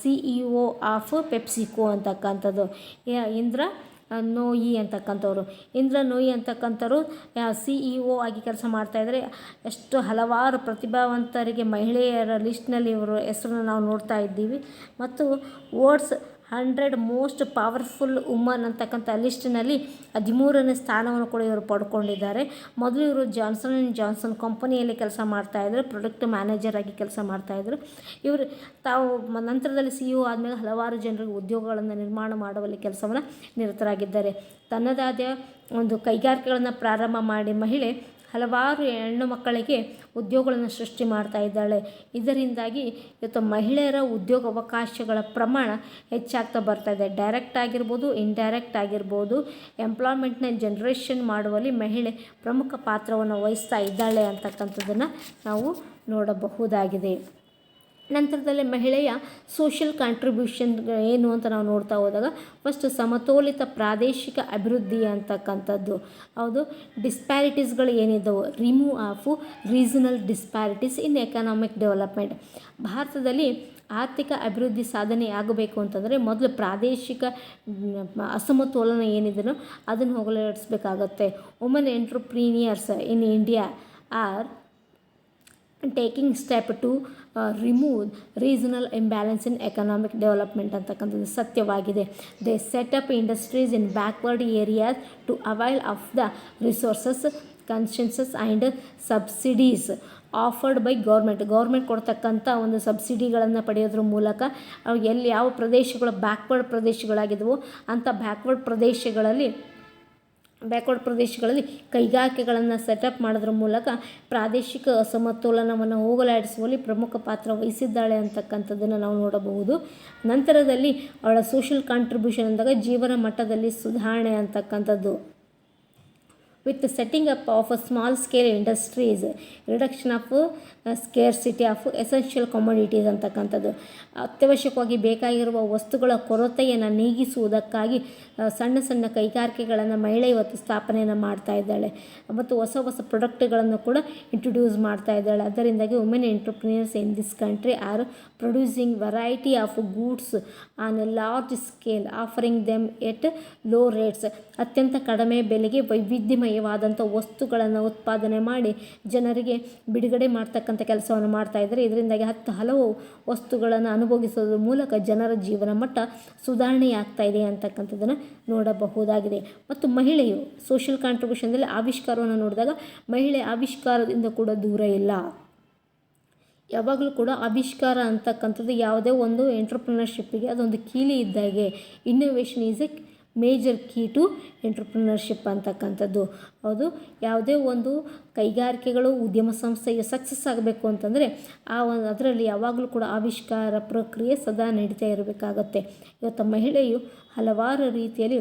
A: CEO ಆಫ್ ಪೆಪ್ಸಿಕೋ ಅಂತಕ್ಕಂಥದ್ದು ಇಂದ್ರ ನೋಯಿ ಅಂತಕ್ಕಂಥವ್ರು. ಇಂದ್ರ ನೋಯಿ ಅಂತಕ್ಕಂಥವ್ರು CEO ಆಗಿ ಕೆಲಸ ಮಾಡ್ತಾಯಿದ್ದಾರೆ. ಎಷ್ಟು ಹಲವಾರು ಪ್ರತಿಭಾವಂತರಿಗೆ ಮಹಿಳೆಯರ ಲಿಸ್ಟ್ನಲ್ಲಿ ಇವರು ಹೆಸರನ್ನು ನಾವು ನೋಡ್ತಾ ಇದ್ದೀವಿ. ಮತ್ತು ವರ್ಡ್ಸ್ 100 ಮೋಸ್ಟ್ ಪವರ್ಫುಲ್ ವುಮನ್ ಅಂತಕ್ಕಂಥ ಲಿಸ್ಟ್ನಲ್ಲಿ 13ನೇ ಸ್ಥಾನವನ್ನು ಕೂಡ ಇವರು ಪಡ್ಕೊಂಡಿದ್ದಾರೆ. ಮೊದಲು ಇವರು ಜಾನ್ಸನ್ ಆ್ಯಂಡ್ ಜಾನ್ಸನ್ ಕಂಪನಿಯಲ್ಲಿ ಕೆಲಸ ಮಾಡ್ತಾಯಿದ್ರು, ಪ್ರಾಡಕ್ಟ್ ಮ್ಯಾನೇಜರ್ ಆಗಿ ಕೆಲಸ ಮಾಡ್ತಾಯಿದ್ರು. ಇವರು ತಾವು ನಂತರದಲ್ಲಿ CEO ಆದಮೇಲೆ ಹಲವಾರು ಜನರಿಗೆ ಉದ್ಯೋಗಗಳನ್ನು ನಿರ್ಮಾಣ ಮಾಡುವಲ್ಲಿ ಕೆಲಸವನ್ನು ನಿರತರಾಗಿದ್ದಾರೆ. ತನ್ನದಾದ ಒಂದು ಕೈಗಾರಿಕೆಗಳನ್ನು ಪ್ರಾರಂಭ ಮಾಡಿ ಮಹಿಳೆ ಹಲವಾರು ಹೆಣ್ಣು ಮಕ್ಕಳಿಗೆ ಉದ್ಯೋಗಗಳನ್ನು ಸೃಷ್ಟಿ ಮಾಡ್ತಾ ಇದ್ದಾಳೆ. ಇದರಿಂದಾಗಿ ಇವತ್ತು ಮಹಿಳೆಯರ ಉದ್ಯೋಗ ಅವಕಾಶಗಳ ಪ್ರಮಾಣ ಹೆಚ್ಚಾಗ್ತಾ ಬರ್ತಾ ಇದೆ. ಡೈರೆಕ್ಟ್ ಆಗಿರ್ಬೋದು, ಇಂಡೈರೆಕ್ಟ್ ಆಗಿರ್ಬೋದು, ಎಂಪ್ಲಾಯ್ಮೆಂಟ್ನ ಜನ್ರೇಷನ್ ಮಾಡುವಲ್ಲಿ ಮಹಿಳೆ ಪ್ರಮುಖ ಪಾತ್ರವನ್ನು ವಹಿಸ್ತಾ ಇದ್ದಾಳೆ ಅಂತಕ್ಕಂಥದ್ದನ್ನು ನಾವು ನೋಡಬಹುದಾಗಿದೆ. ನಂತರದಲ್ಲಿ ಮಹಿಳೆಯ ಸೋಷಿಯಲ್ ಕಾಂಟ್ರಿಬ್ಯೂಷನ್ ಏನು ಅಂತ ನಾವು ನೋಡ್ತಾ ಹೋದಾಗ, ಫಸ್ಟ್ ಸಮತೋಲಿತ ಪ್ರಾದೇಶಿಕ ಅಭಿವೃದ್ಧಿ ಅಂತಕ್ಕಂಥದ್ದು. ಹೌದು, ಡಿಸ್ಪ್ಯಾರಿಟೀಸ್ಗಳು ಏನಿದ್ದವು, remove of regional disparities in economic development. ಭಾರತದಲ್ಲಿ ಆರ್ಥಿಕ ಅಭಿವೃದ್ಧಿ ಸಾಧನೆ ಆಗಬೇಕು ಅಂತಂದರೆ ಮೊದಲು ಪ್ರಾದೇಶಿಕ ಅಸಮತೋಲನ ಏನಿದೆಯೋ ಅದನ್ನು ಹೋಗಲಾಡಿಸಬೇಕಾಗತ್ತೆ. Women entrepreneurs in India are taking step to remove regional imbalance in economic development ಅಂತಕ್ಕಂಥದ್ದು ಸತ್ಯವಾಗಿದೆ. They set up industries in backward areas to avail of the resources, concessions and subsidies offered by government ಕೊಡ್ತಕ್ಕಂಥ ಒಂದು ಸಬ್ಸಿಡಿಗಳನ್ನು ಪಡೆಯೋದ್ರ ಮೂಲಕ ಎಲ್ಲಿ ಯಾವ ಪ್ರದೇಶಗಳು backward ಪ್ರದೇಶಗಳಾಗಿದ್ದವೋ ಅಂಥ backward ಪ್ರದೇಶಗಳಲ್ಲಿ ಕೈಗಾರಿಕೆಗಳನ್ನು ಸೆಟಪ್ ಮಾಡೋದ್ರ ಮೂಲಕ ಪ್ರಾದೇಶಿಕ ಅಸಮತೋಲನವನ್ನು ಹೋಗಲಾಡಿಸುವಲ್ಲಿ ಪ್ರಮುಖ ಪಾತ್ರ ವಹಿಸಿದ್ದಾಳೆ ಅಂತಕ್ಕಂಥದ್ದನ್ನು ನಾವು ನೋಡಬಹುದು. ನಂತರದಲ್ಲಿ ಅವಳ ಸೋಷಿಯಲ್ ಕಾಂಟ್ರಿಬ್ಯೂಷನ್ ಅಂದಾಗ ಜೀವನ ಮಟ್ಟದಲ್ಲಿ ಸುಧಾರಣೆ ಅಂತಕ್ಕಂಥದ್ದು. With setting up of a small scale industries, reduction of scarcity of essential commodities ಅಂತಕ್ಕಂಥದ್ದು. ಅತ್ಯವಶ್ಯಕವಾಗಿ ಬೇಕಾಗಿರುವ ವಸ್ತುಗಳ ಕೊರತೆಯನ್ನು ನೀಗಿಸುವುದಕ್ಕಾಗಿ ಸಣ್ಣ ಸಣ್ಣ ಕೈಗಾರಿಕೆಗಳನ್ನು ಮಹಿಳೆ ಇವತ್ತು ಸ್ಥಾಪನೆಯನ್ನು ಮಾಡ್ತಾ ಇದ್ದಾಳೆ ಮತ್ತು ಹೊಸ ಹೊಸ ಪ್ರಾಡಕ್ಟ್ಗಳನ್ನು ಕೂಡ ಇಂಟ್ರೊಡ್ಯೂಸ್ ಮಾಡ್ತಾ ಇದ್ದಾಳೆ. ಅದರಿಂದಾಗಿ women entrepreneurs in this country are producing variety of goods on a large scale, offering them at low rates. ಅತ್ಯಂತ ಕಡಿಮೆ ಬೆಲೆಗೆ ವೈವಿಧ್ಯಮಯವಾದಂಥ ವಸ್ತುಗಳನ್ನು ಉತ್ಪಾದನೆ ಮಾಡಿ ಜನರಿಗೆ ಬಿಡುಗಡೆ ಮಾಡ್ತಕ್ಕಂಥ ಕೆಲಸವನ್ನು ಮಾಡ್ತಾ ಇದ್ದಾರೆ. ಇದರಿಂದಾಗಿ ಹಲವು ವಸ್ತುಗಳನ್ನು ಅನುಭವಿಸೋದ್ರ ಮೂಲಕ ಜನರ ಜೀವನ ಮಟ್ಟ ಸುಧಾರಣೆಯಾಗ್ತಾ ಇದೆ ಅಂತಕ್ಕಂಥದ್ದನ್ನು ನೋಡಬಹುದಾಗಿದೆ. ಮತ್ತು ಮಹಿಳೆಯು ಸೋಷಿಯಲ್ ಕಾಂಟ್ರಿಬ್ಯೂಷನ್ದಲ್ಲಿ ಆವಿಷ್ಕಾರವನ್ನು ನೋಡಿದಾಗ ಮಹಿಳೆ ಆವಿಷ್ಕಾರದಿಂದ ಕೂಡ ದೂರ ಇಲ್ಲ. ಯಾವಾಗಲೂ ಕೂಡ ಆವಿಷ್ಕಾರ ಅಂತಕ್ಕಂಥದ್ದು ಯಾವುದೇ ಒಂದು ಎಂಟ್ರಪ್ರಿನರ್ಶಿಪ್ಪಿಗೆ ಅದೊಂದು ಕೀಲಿ ಇದ್ದಾಗೆ. Innovation is a major key to entrepreneurship ಅಂತಕ್ಕಂಥದ್ದು. ಹೌದು, ಯಾವುದೇ ಒಂದು ಕೈಗಾರಿಕೆಗಳು ಉದ್ಯಮ ಸಂಸ್ಥೆಗೆ ಸಕ್ಸಸ್ ಆಗಬೇಕು ಅಂತಂದರೆ ಅದರಲ್ಲಿ ಯಾವಾಗಲೂ ಕೂಡ ಆವಿಷ್ಕಾರ ಪ್ರಕ್ರಿಯೆ ಸದಾ ನಡೀತಾ ಇರಬೇಕಾಗತ್ತೆ. ಇವತ್ತು ಮಹಿಳೆಯು ಹಲವಾರು ರೀತಿಯಲ್ಲಿ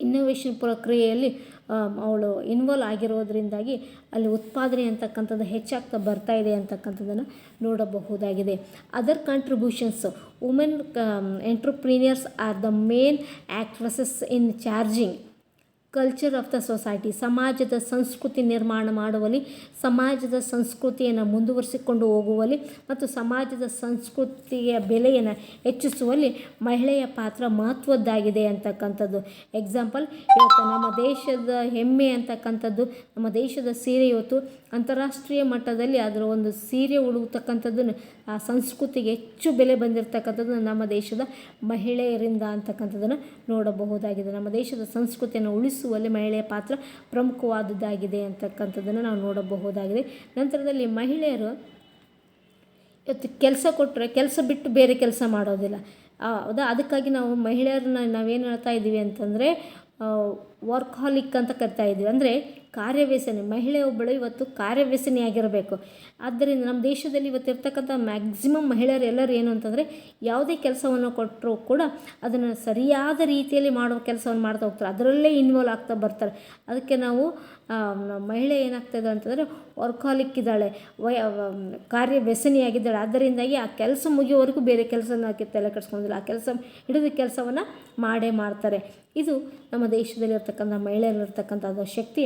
A: ಇನ್ನೋವೇಷನ್ ಪ್ರಕ್ರಿಯೆಯಲ್ಲಿ ಅವಳು ಇನ್ವಾಲ್ವ್ ಆಗಿರೋದ್ರಿಂದಾಗಿ ಅಲ್ಲಿ ಉತ್ಪಾದನೆ ಅಂತಕ್ಕಂಥದ್ದು ಹೆಚ್ಚಾಗ್ತಾ ಬರ್ತಾ ಇದೆ ಅಂತಕ್ಕಂಥದ್ದನ್ನು ನೋಡಬಹುದಾಗಿದೆ. Other contributions, women entrepreneurs are the main actresses in charging culture of the society. ಸಮಾಜದ ಸಂಸ್ಕೃತಿ ನಿರ್ಮಾಣ ಮಾಡುವಲ್ಲಿ, ಸಮಾಜದ ಸಂಸ್ಕೃತಿಯನ್ನು ಮುಂದುವರಿಸಿಕೊಂಡು ಹೋಗುವಲ್ಲಿ ಮತ್ತು ಸಮಾಜದ ಸಂಸ್ಕೃತಿಯ ಬೆಲೆಯನ್ನು ಹೆಚ್ಚಿಸುವಲ್ಲಿ ಮಹಿಳೆಯ ಪಾತ್ರ ಮಹತ್ವದ್ದಾಗಿದೆ ಅಂತಕ್ಕಂಥದ್ದು. ಎಕ್ಸಾಂಪಲ್, ಇವತ್ತು ನಮ್ಮ ದೇಶದ ಹೆಮ್ಮೆ ಅಂತಕ್ಕಂಥದ್ದು, ನಮ್ಮ ದೇಶದ ಸೀರೆ ಇವತ್ತು ಅಂತಾರಾಷ್ಟ್ರೀಯ ಮಟ್ಟದಲ್ಲಿ ಅದರ ಒಂದು ಸೀರೆ ಉಡುತಕ್ಕಂಥದ್ದನ್ನು ಆ ಸಂಸ್ಕೃತಿಗೆ ಹೆಚ್ಚು ಬೆಲೆ ಬಂದಿರತಕ್ಕಂಥದ್ದು ನಮ್ಮ ದೇಶದ ಮಹಿಳೆಯರಿಂದ ಅಂತಕ್ಕಂಥದ್ದನ್ನು ನೋಡಬಹುದಾಗಿದೆ. ನಮ್ಮ ದೇಶದ ಸಂಸ್ಕೃತಿಯನ್ನು ಉಳಿಸುವಲ್ಲಿ ಮಹಿಳೆಯ ಪಾತ್ರ ಪ್ರಮುಖವಾದುದಾಗಿದೆ ಅಂತಕ್ಕಂಥದ್ದನ್ನು ನಾವು ನೋಡಬಹುದಾಗಿದೆ. ನಂತರದಲ್ಲಿ ಮಹಿಳೆಯರು ಇವತ್ತು ಕೆಲಸ ಕೊಟ್ಟರೆ ಕೆಲಸ ಬಿಟ್ಟು ಬೇರೆ ಕೆಲಸ ಮಾಡೋದಿಲ್ಲ. ಹೌದಾ, ಅದಕ್ಕಾಗಿ ನಾವು ಮಹಿಳೆಯರನ್ನ ನಾವೇನು ಹೇಳ್ತಾ ಇದ್ದೀವಿ ಅಂತಂದರೆ ವರ್ಕ್ಹಾಲಿಕ್ ಅಂತ ಕರಿತಾ ಇದ್ದೀವಿ. ಅಂದರೆ ಕಾರ್ಯವ್ಯಸನಿ. ಮಹಿಳೆ ಒಬ್ಬಳು ಇವತ್ತು ಕಾರ್ಯವ್ಯಸನಿಯಾಗಿರಬೇಕು. ಆದ್ದರಿಂದ ನಮ್ಮ ದೇಶದಲ್ಲಿ ಇವತ್ತಿರ್ತಕ್ಕಂಥ ಮ್ಯಾಕ್ಸಿಮಮ್ ಮಹಿಳೆಯರು ಎಲ್ಲರೂ ಏನು ಅಂತಂದರೆ ಯಾವುದೇ ಕೆಲಸವನ್ನು ಕೊಟ್ಟರೂ ಕೂಡ ಅದನ್ನು ಸರಿಯಾದ ರೀತಿಯಲ್ಲಿ ಮಾಡುವ ಕೆಲಸವನ್ನು ಮಾಡ್ತಾ ಹೋಗ್ತಾರೆ, ಅದರಲ್ಲೇ ಇನ್ವಾಲ್ವ್ ಆಗ್ತಾ ಬರ್ತಾರೆ. ಅದಕ್ಕೆ ನಾವು ಮಹಿಳೆ ಏನಾಗ್ತದೆ ಅಂತಂದರೆ ವರ್ಕ್ಹಾಲಿಕ್ ಇದ್ದಾಳೆ, ಕಾರ್ಯವ್ಯಸನಿಯಾಗಿದ್ದಾಳೆ. ಅದರಿಂದಾಗಿ ಆ ಕೆಲಸ ಮುಗಿಯೋವರೆಗೂ ಬೇರೆ ಕೆಲಸನ ತಲೆ ಕೆಡಿಸ್ಕೊಂಡಿಲ್ಲ, ಆ ಕೆಲಸ ಹಿಡಿದ ಕೆಲಸವನ್ನು ಮಾಡೇ ಮಾಡ್ತಾರೆ. ಇದು ನಮ್ಮ ದೇಶದಲ್ಲಿರ್ತಕ್ಕಂಥ ಮಹಿಳೆಯಲ್ಲಿರ್ತಕ್ಕಂಥದ್ದು ಶಕ್ತಿ.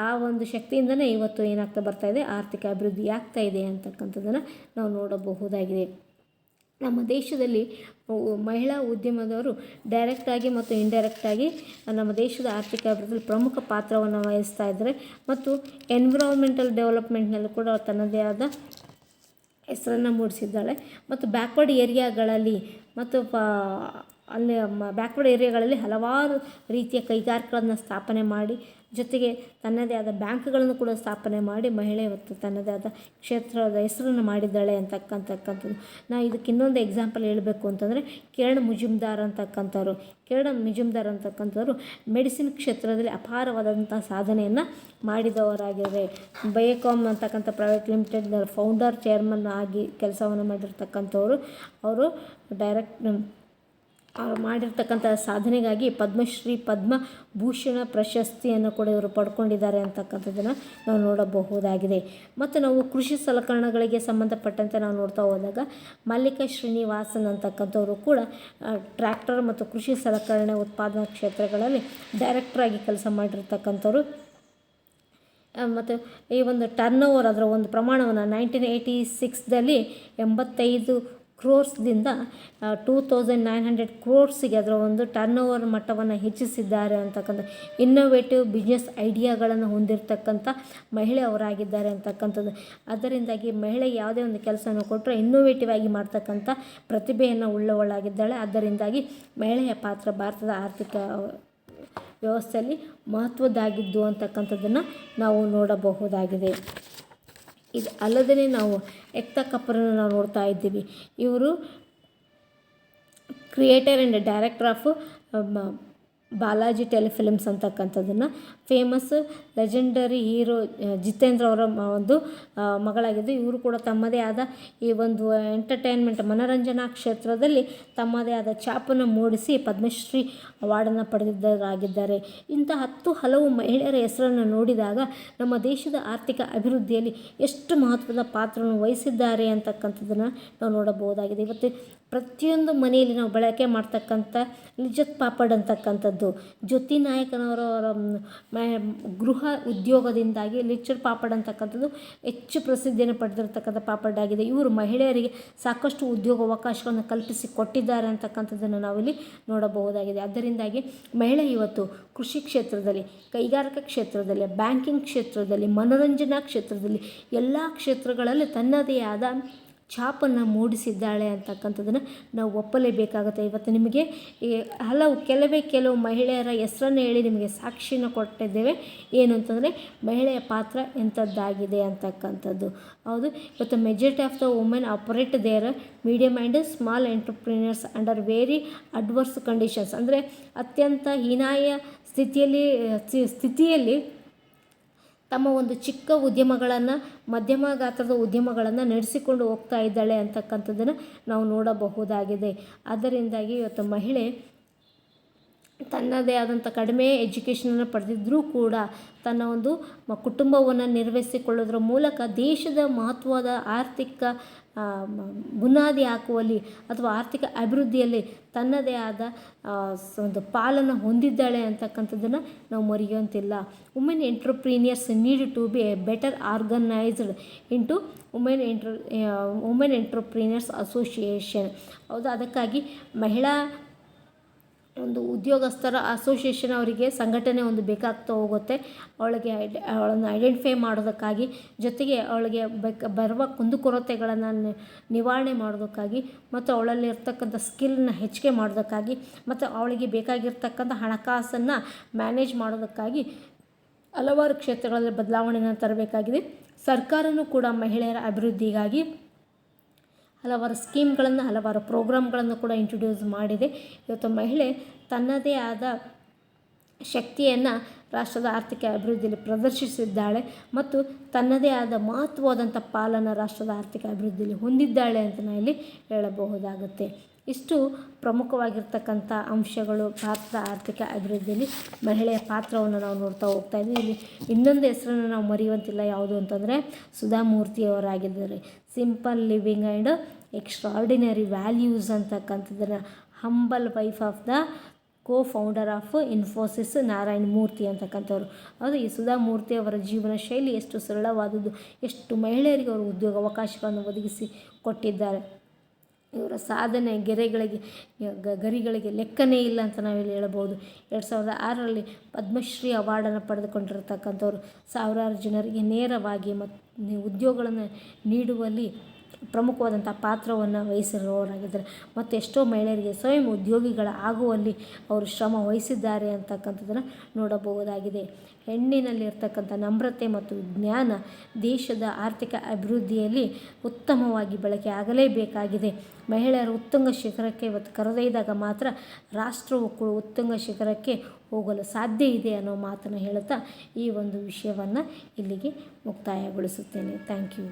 A: ಆ ಒಂದು ಶಕ್ತಿಯಿಂದನೇ ಇವತ್ತು ಏನಾಗ್ತಾ ಬರ್ತಾ ಇದೆ, ಆರ್ಥಿಕ ಅಭಿವೃದ್ಧಿ ಆಗ್ತಾ ಇದೆ ಅಂತಕ್ಕಂಥದ್ದನ್ನು ನಾವು ನೋಡಬಹುದಾಗಿದೆ. ನಮ್ಮ ದೇಶದಲ್ಲಿ ಮಹಿಳಾ ಉದ್ಯಮದವರು ಡೈರೆಕ್ಟಾಗಿ ಮತ್ತು ಇಂಡೈರೆಕ್ಟಾಗಿ ನಮ್ಮ ದೇಶದ ಆರ್ಥಿಕ ಅಭಿವೃದ್ಧಿಯಲ್ಲಿ ಪ್ರಮುಖ ಪಾತ್ರವನ್ನು ವಹಿಸ್ತಾ ಇದ್ದಾರೆ ಮತ್ತು ಎನ್ವಿರಾನ್ಮೆಂಟಲ್ ಡೆವಲಪ್ಮೆಂಟ್ನಲ್ಲಿ ಕೂಡ ತನ್ನದೇ ಆದ ಹೆಸರನ್ನು ಮೂಡಿಸಿದ್ದಾಳೆ. ಮತ್ತು ಬ್ಯಾಕ್ವರ್ಡ್ ಏರಿಯಾಗಳಲ್ಲಿ ಮತ್ತು ಅಲ್ಲಿ ಬ್ಯಾಕ್ವರ್ಡ್ ಏರಿಯಾಗಳಲ್ಲಿ ಹಲವಾರು ರೀತಿಯ ಕೈಗಾರಿಕೆಗಳನ್ನು ಸ್ಥಾಪನೆ ಮಾಡಿ, ಜೊತೆಗೆ ತನ್ನದೇ ಆದ ಬ್ಯಾಂಕ್ಗಳನ್ನು ಕೂಡ ಸ್ಥಾಪನೆ ಮಾಡಿ ಮಹಿಳೆ ಇವತ್ತು ತನ್ನದೇ ಆದ ಕ್ಷೇತ್ರದ ಹೆಸರನ್ನು ಮಾಡಿದ್ದಾಳೆ ಅಂತಕ್ಕಂಥದ್ದು. ನಾವು ಇದಕ್ಕೆ ಇನ್ನೊಂದು ಎಕ್ಸಾಂಪಲ್ ಹೇಳಬೇಕು ಅಂತಂದರೆ ಕಿರಣ್ ಮುಜುಮ್ದಾರ್ ಅಂತಕ್ಕಂಥವ್ರು ಮೆಡಿಸಿನ್ ಕ್ಷೇತ್ರದಲ್ಲಿ ಅಪಾರವಾದಂಥ ಸಾಧನೆಯನ್ನು ಮಾಡಿದವರಾಗಿದ್ದಾರೆ. ಬಯೋಕಾಮ್ ಅಂತಕ್ಕಂಥ ಪ್ರೈವೇಟ್ ಲಿಮಿಟೆಡ್ ಫೌಂಡರ್ ಚೇರ್ಮನ್ ಆಗಿ ಕೆಲಸವನ್ನು ಮಾಡಿರ್ತಕ್ಕಂಥವ್ರು. ಅವರು ಮಾಡಿರ್ತಕ್ಕಂಥ ಸಾಧನೆಗಾಗಿ ಪದ್ಮಶ್ರೀ ಪದ್ಮಭೂಷಣ ಪ್ರಶಸ್ತಿಯನ್ನು ಕೂಡ ಇವರು ಪಡ್ಕೊಂಡಿದ್ದಾರೆ ಅಂತಕ್ಕಂಥದ್ದನ್ನು ನಾವು ನೋಡಬಹುದಾಗಿದೆ. ಮತ್ತು ನಾವು ಕೃಷಿ ಸಲಕರಣೆಗಳಿಗೆ ಸಂಬಂಧಪಟ್ಟಂತೆ ನಾವು ನೋಡ್ತಾ ಹೋದಾಗ ಮಲ್ಲಿಕಾ ಶ್ರೀನಿವಾಸನ್ ಅಂತಕ್ಕಂಥವರು ಕೂಡ ಟ್ರ್ಯಾಕ್ಟರ್ ಮತ್ತು ಕೃಷಿ ಸಲಕರಣೆ ಉತ್ಪಾದನಾ ಕ್ಷೇತ್ರಗಳಲ್ಲಿ ಡೈರೆಕ್ಟ್ರಾಗಿ ಕೆಲಸ ಮಾಡಿರ್ತಕ್ಕಂಥವ್ರು. ಮತ್ತು ಈ ಒಂದು ಟರ್ನ್ ಓವರ್ ಅದರ ಒಂದು ಪ್ರಮಾಣವನ್ನು 1986ದಲ್ಲಿ 85 ಕ್ರೋರ್ಸ್ದಿಂದ 2900 ಕ್ರೋರ್ಸಿಗೆ ಅದರ ಒಂದು ಟರ್ನ್ ಓವರ್ ಮಟ್ಟವನ್ನು ಹೆಚ್ಚಿಸಿದ್ದಾರೆ ಅಂತಕ್ಕಂಥ ಇನ್ನೋವೇಟಿವ್ ಬಿಸ್ನೆಸ್ ಐಡಿಯಾಗಳನ್ನು ಹೊಂದಿರತಕ್ಕಂಥ ಮಹಿಳೆ ಅವರಾಗಿದ್ದಾರೆ ಅಂತಕ್ಕಂಥದ್ದು. ಅದರಿಂದಾಗಿ ಮಹಿಳೆ ಯಾವುದೇ ಒಂದು ಕೆಲಸವನ್ನು ಕೊಟ್ಟರೆ ಇನ್ನೋವೇಟಿವ್ ಆಗಿ ಮಾಡ್ತಕ್ಕಂಥ ಪ್ರತಿಭೆಯನ್ನು ಉಳ್ಳವಳಾಗಿದ್ದಾಳೆ. ಅದರಿಂದಾಗಿ ಮಹಿಳೆಯ ಪಾತ್ರ ಭಾರತದ ಆರ್ಥಿಕ ವ್ಯವಸ್ಥೆಯಲ್ಲಿ ಮಹತ್ವದ್ದಾಗಿದ್ದು ಅಂತಕ್ಕಂಥದ್ದನ್ನು ನಾವು ನೋಡಬಹುದಾಗಿದೆ. ಇದು ಅಲ್ಲದೇ ನಾವು ಏಕ್ತಾ ಕಪೂರನ್ನು ನಾವು ನೋಡ್ತಾ ಇದ್ದೀವಿ. ಇವರು creator and director of Balaji telefilms ಅಂತಕ್ಕಂಥದ್ದನ್ನು ಫೇಮಸ್ ಲೆಜೆಂಡರಿ ಹೀರೋ ಜಿತೇಂದ್ರ ಅವರ ಒಂದು ಮಗಳಾಗಿದ್ದು, ಇವರು ಕೂಡ ತಮ್ಮದೇ ಆದ ಈ ಒಂದು ಎಂಟರ್ಟೈನ್ಮೆಂಟ್ ಮನೋರಂಜನಾ ಕ್ಷೇತ್ರದಲ್ಲಿ ತಮ್ಮದೇ ಆದ ಛಾಪನ್ನು ಮೂಡಿಸಿ ಪದ್ಮಶ್ರೀ ಅವಾರ್ಡನ್ನು ಪಡೆದಿದ್ದರಾಗಿದ್ದಾರೆ. ಇಂಥ ಹಲವು ಮಹಿಳೆಯರ ಹೆಸರನ್ನು ನೋಡಿದಾಗ ನಮ್ಮ ದೇಶದ ಆರ್ಥಿಕ ಅಭಿವೃದ್ಧಿಯಲ್ಲಿ ಎಷ್ಟು ಮಹತ್ವದ ಪಾತ್ರವನ್ನು ವಹಿಸಿದ್ದಾರೆ ಅಂತಕ್ಕಂಥದ್ದನ್ನು ನಾವು ನೋಡಬಹುದಾಗಿದೆ. ಇವತ್ತು ಪ್ರತಿಯೊಂದು ಮನೆಯಲ್ಲಿ ನಾವು ಬಳಕೆ ಮಾಡ್ತಕ್ಕಂಥ ಲಿಜ್ಜತ್ ಪಾಪಡ್ ಅಂತಕ್ಕಂಥದ್ದು ಜ್ಯೋತಿ ನಾಯಕನವರ ಗೃಹ ಉದ್ಯೋಗದಿಂದಾಗಿ ಲಿಜ್ಜತ್ ಪಾಪಡ್ ಅಂತಕ್ಕಂಥದ್ದು ಹೆಚ್ಚು ಪ್ರಸಿದ್ಧಿಯನ್ನು ಪಡೆದಿರತಕ್ಕಂಥ ಪಾಪಡ್ ಆಗಿದೆ. ಇವರು ಮಹಿಳೆಯರಿಗೆ ಸಾಕಷ್ಟು ಉದ್ಯೋಗಾವಕಾಶಗಳನ್ನು ಕಲ್ಪಿಸಿ ಕೊಟ್ಟಿದ್ದಾರೆ ಅಂತಕ್ಕಂಥದ್ದನ್ನು ನಾವಿಲ್ಲಿ ನೋಡಬಹುದಾಗಿದೆ. ಅದರಿಂದಾಗಿ ಮಹಿಳೆ ಇವತ್ತು ಕೃಷಿ ಕ್ಷೇತ್ರದಲ್ಲಿ, ಕೈಗಾರಿಕಾ ಕ್ಷೇತ್ರದಲ್ಲಿ, ಬ್ಯಾಂಕಿಂಗ್ ಕ್ಷೇತ್ರದಲ್ಲಿ, ಮನೋರಂಜನಾ ಕ್ಷೇತ್ರದಲ್ಲಿ ಎಲ್ಲ ಕ್ಷೇತ್ರಗಳಲ್ಲಿ ತನ್ನದೇ ಆದ ಛಾಪನ್ನು ಮೂಡಿಸಿದ್ದಾಳೆ ಅಂತಕ್ಕಂಥದ್ದನ್ನು ನಾವು ಒಪ್ಪಲೇಬೇಕಾಗುತ್ತೆ. ಇವತ್ತು ನಿಮಗೆ ಈ ಕೆಲವು ಮಹಿಳೆಯರ ಹೆಸರನ್ನು ಹೇಳಿ ನಿಮಗೆ ಸಾಕ್ಷಿನ ಕೊಟ್ಟಿದ್ದೇವೆ. ಏನು ಅಂತಂದರೆ ಮಹಿಳೆಯ ಪಾತ್ರ ಎಂಥದ್ದಾಗಿದೆ ಅಂತಕ್ಕಂಥದ್ದು. ಹೌದು, ಇವತ್ತು majority of the women operate their medium and small entrepreneurs under very adverse conditions. ಅಂದರೆ ಅತ್ಯಂತ ಹೀನಾಯ ಸ್ಥಿತಿಯಲ್ಲಿ ತಮ್ಮ ಒಂದು ಚಿಕ್ಕ ಉದ್ಯಮಗಳನ್ನು, ಮಧ್ಯಮ ಗಾತ್ರದ ಉದ್ಯಮಗಳನ್ನು ನಡೆಸಿಕೊಂಡು ಹೋಗ್ತಾ ಇದ್ದಾಳೆ ಅಂತಕ್ಕಂಥದ್ದನ್ನು ನಾವು ನೋಡಬಹುದಾಗಿದೆ. ಅದರಿಂದಾಗಿ ಇವತ್ತು ಮಹಿಳೆ ತನ್ನದೇ ಆದಂಥ ಕಡಿಮೆ ಎಜುಕೇಷನನ್ನು ಪಡೆದಿದ್ದರೂ ಕೂಡ ತನ್ನ ಒಂದು ಕುಟುಂಬವನ್ನು ನಿರ್ವಹಿಸಿಕೊಳ್ಳೋದ್ರ ಮೂಲಕ ದೇಶದ ಮಹತ್ವದ ಆರ್ಥಿಕ ಬುನಾದಿ ಹಾಕುವಲ್ಲಿ ಅಥವಾ ಆರ್ಥಿಕ ಅಭಿವೃದ್ಧಿಯಲ್ಲಿ ತನ್ನದೇ ಆದ ಒಂದು ಪಾಲನ್ನು ಹೊಂದಿದ್ದಾಳೆ ಅಂತಕ್ಕಂಥದ್ದನ್ನು ನಾವು ಮರೆಯುವಂತಿಲ್ಲ. Women entrepreneurs need to be better organised into women entrepreneurs association. ಹೌದು, ಅದಕ್ಕಾಗಿ ಮಹಿಳಾ ಒಂದು ಉದ್ಯೋಗಸ್ಥರ ಅಸೋಸಿಯೇಷನ್ ಅವರಿಗೆ ಸಂಘಟನೆ ಒಂದು ಬೇಕಾಗ್ತಾ ಹೋಗುತ್ತೆ. ಅವಳನ್ನು ಐಡೆಂಟಿಫೈ ಮಾಡೋದಕ್ಕಾಗಿ, ಜೊತೆಗೆ ಅವಳಿಗೆ ಬರುವ ಕುಂದುಕೊರತೆಗಳನ್ನು ನಿವಾರಣೆ ಮಾಡೋದಕ್ಕಾಗಿ, ಮತ್ತು ಅವಳಲ್ಲಿ ಇರ್ತಕ್ಕಂಥ ಸ್ಕಿಲ್ನ ಹೆಚ್ಚಿಗೆ ಮಾಡೋದಕ್ಕಾಗಿ, ಮತ್ತು ಅವಳಿಗೆ ಬೇಕಾಗಿರ್ತಕ್ಕಂಥ ಹಣಕಾಸನ್ನು ಮ್ಯಾನೇಜ್ ಮಾಡೋದಕ್ಕಾಗಿ ಹಲವಾರು ಕ್ಷೇತ್ರಗಳಲ್ಲಿ ಬದಲಾವಣೆಯನ್ನು ತರಬೇಕಾಗಿದೆ. ಸರ್ಕಾರವೂ ಕೂಡ ಮಹಿಳೆಯರ ಅಭಿವೃದ್ಧಿಗಾಗಿ ಹಲವಾರು ಸ್ಕೀಮ್ಗಳನ್ನು, ಹಲವಾರು ಪ್ರೋಗ್ರಾಮ್ಗಳನ್ನು ಕೂಡ ಇಂಟ್ರೊಡ್ಯೂಸ್ ಮಾಡಿದೆ. ಇವತ್ತು ಮಹಿಳೆ ತನ್ನದೇ ಆದ ಶಕ್ತಿಯನ್ನು ರಾಷ್ಟ್ರದ ಆರ್ಥಿಕ ಅಭಿವೃದ್ಧಿಯಲ್ಲಿ ಪ್ರದರ್ಶಿಸಿದ್ದಾಳೆ ಮತ್ತು ತನ್ನದೇ ಆದ ಮಹತ್ವವಾದಂಥ ಪಾಲನ್ನು ರಾಷ್ಟ್ರದ ಆರ್ಥಿಕ ಅಭಿವೃದ್ಧಿಯಲ್ಲಿ ಹೊಂದಿದ್ದಾಳೆ ಅಂತ ನಾವು ಇಲ್ಲಿ ಹೇಳಬಹುದಾಗುತ್ತೆ. ಇಷ್ಟು ಪ್ರಮುಖವಾಗಿರ್ತಕ್ಕಂಥ ಅಂಶಗಳು ಭಾರತದ ಆರ್ಥಿಕ ಅಭಿವೃದ್ಧಿಯಲ್ಲಿ ಮಹಿಳೆಯ ಪಾತ್ರವನ್ನು ನಾವು ನೋಡ್ತಾ ಹೋಗ್ತಾ ಇದ್ದೀವಿ. ಇಲ್ಲಿ ಇನ್ನೊಂದು ಹೆಸರನ್ನು ನಾವು ಮರೆಯುವಂತಿಲ್ಲ, ಯಾವುದು ಅಂತಂದರೆ ಸುಧಾ ಮೂರ್ತಿಯವರಾಗಿದ್ದಾರೆ. Simple living and extraordinary values ಅಂತಕ್ಕಂಥದ್ದನ್ನು humble wife of the founder of Infosys Narayana Murthy ಅಂತಕ್ಕಂಥವ್ರು. ಅದು ಈ ಸುಧಾ ಮೂರ್ತಿ ಅವರ ಜೀವನ ಶೈಲಿ ಎಷ್ಟು ಸರಳವಾದದ್ದು, ಎಷ್ಟು ಮಹಿಳೆಯರಿಗೆ ಅವರು ಉದ್ಯೋಗ ಅವಕಾಶಗಳನ್ನು ಒದಗಿಸಿ ಕೊಟ್ಟಿದ್ದಾರೆ. ಇವರ ಸಾಧನೆ ಗರಿಗಳಿಗೆ ಲೆಕ್ಕನೇ ಇಲ್ಲ ಅಂತ ನಾವಿಲ್ಲಿ ಹೇಳ್ಬೋದು. 2006ರಲ್ಲಿ ಪದ್ಮಶ್ರೀ ಅವಾರ್ಡನ್ನು ಪಡೆದುಕೊಂಡಿರತಕ್ಕಂಥವ್ರು ಸಾವಿರಾರು ಜನರಿಗೆ ನೇರವಾಗಿ ಉದ್ಯೋಗಗಳನ್ನು ನೀಡುವಲ್ಲಿ ಪ್ರಮುಖವಾದಂಥ ಪಾತ್ರವನ್ನು ವಹಿಸಿರುವವರಾಗಿದ್ದಾರೆ. ಮತ್ತು ಎಷ್ಟೋ ಮಹಿಳೆಯರಿಗೆ ಸ್ವಯಂ ಉದ್ಯೋಗಿಗಳಾಗುವಲ್ಲಿ ಅವರು ಶ್ರಮ ವಹಿಸಿದ್ದಾರೆ ಅಂತಕ್ಕಂಥದ್ದನ್ನು ನೋಡಬಹುದಾಗಿದೆ. ಹೆಣ್ಣಿನಲ್ಲಿರ್ತಕ್ಕಂಥ ನಮ್ರತೆ ಮತ್ತು ಜ್ಞಾನ ದೇಶದ ಆರ್ಥಿಕ ಅಭಿವೃದ್ಧಿಯಲ್ಲಿ ಉತ್ತಮವಾಗಿ ಬಳಕೆ ಆಗಲೇಬೇಕಾಗಿದೆ. ಮಹಿಳೆಯರು ಉತ್ತುಂಗ ಶಿಖರಕ್ಕೆ ಇವತ್ತು ಕರೆದೊಯ್ದಾಗ ಮಾತ್ರ ರಾಷ್ಟ್ರವು ಕೂಡ ಉತ್ತುಂಗ ಶಿಖರಕ್ಕೆ ಹೋಗಲು ಸಾಧ್ಯ ಇದೆ ಅನ್ನೋ ಮಾತನ್ನು ಹೇಳುತ್ತಾ ಈ ಒಂದು ವಿಷಯವನ್ನು ಇಲ್ಲಿಗೆ ಮುಕ್ತಾಯಗೊಳಿಸುತ್ತೇನೆ. Thank you.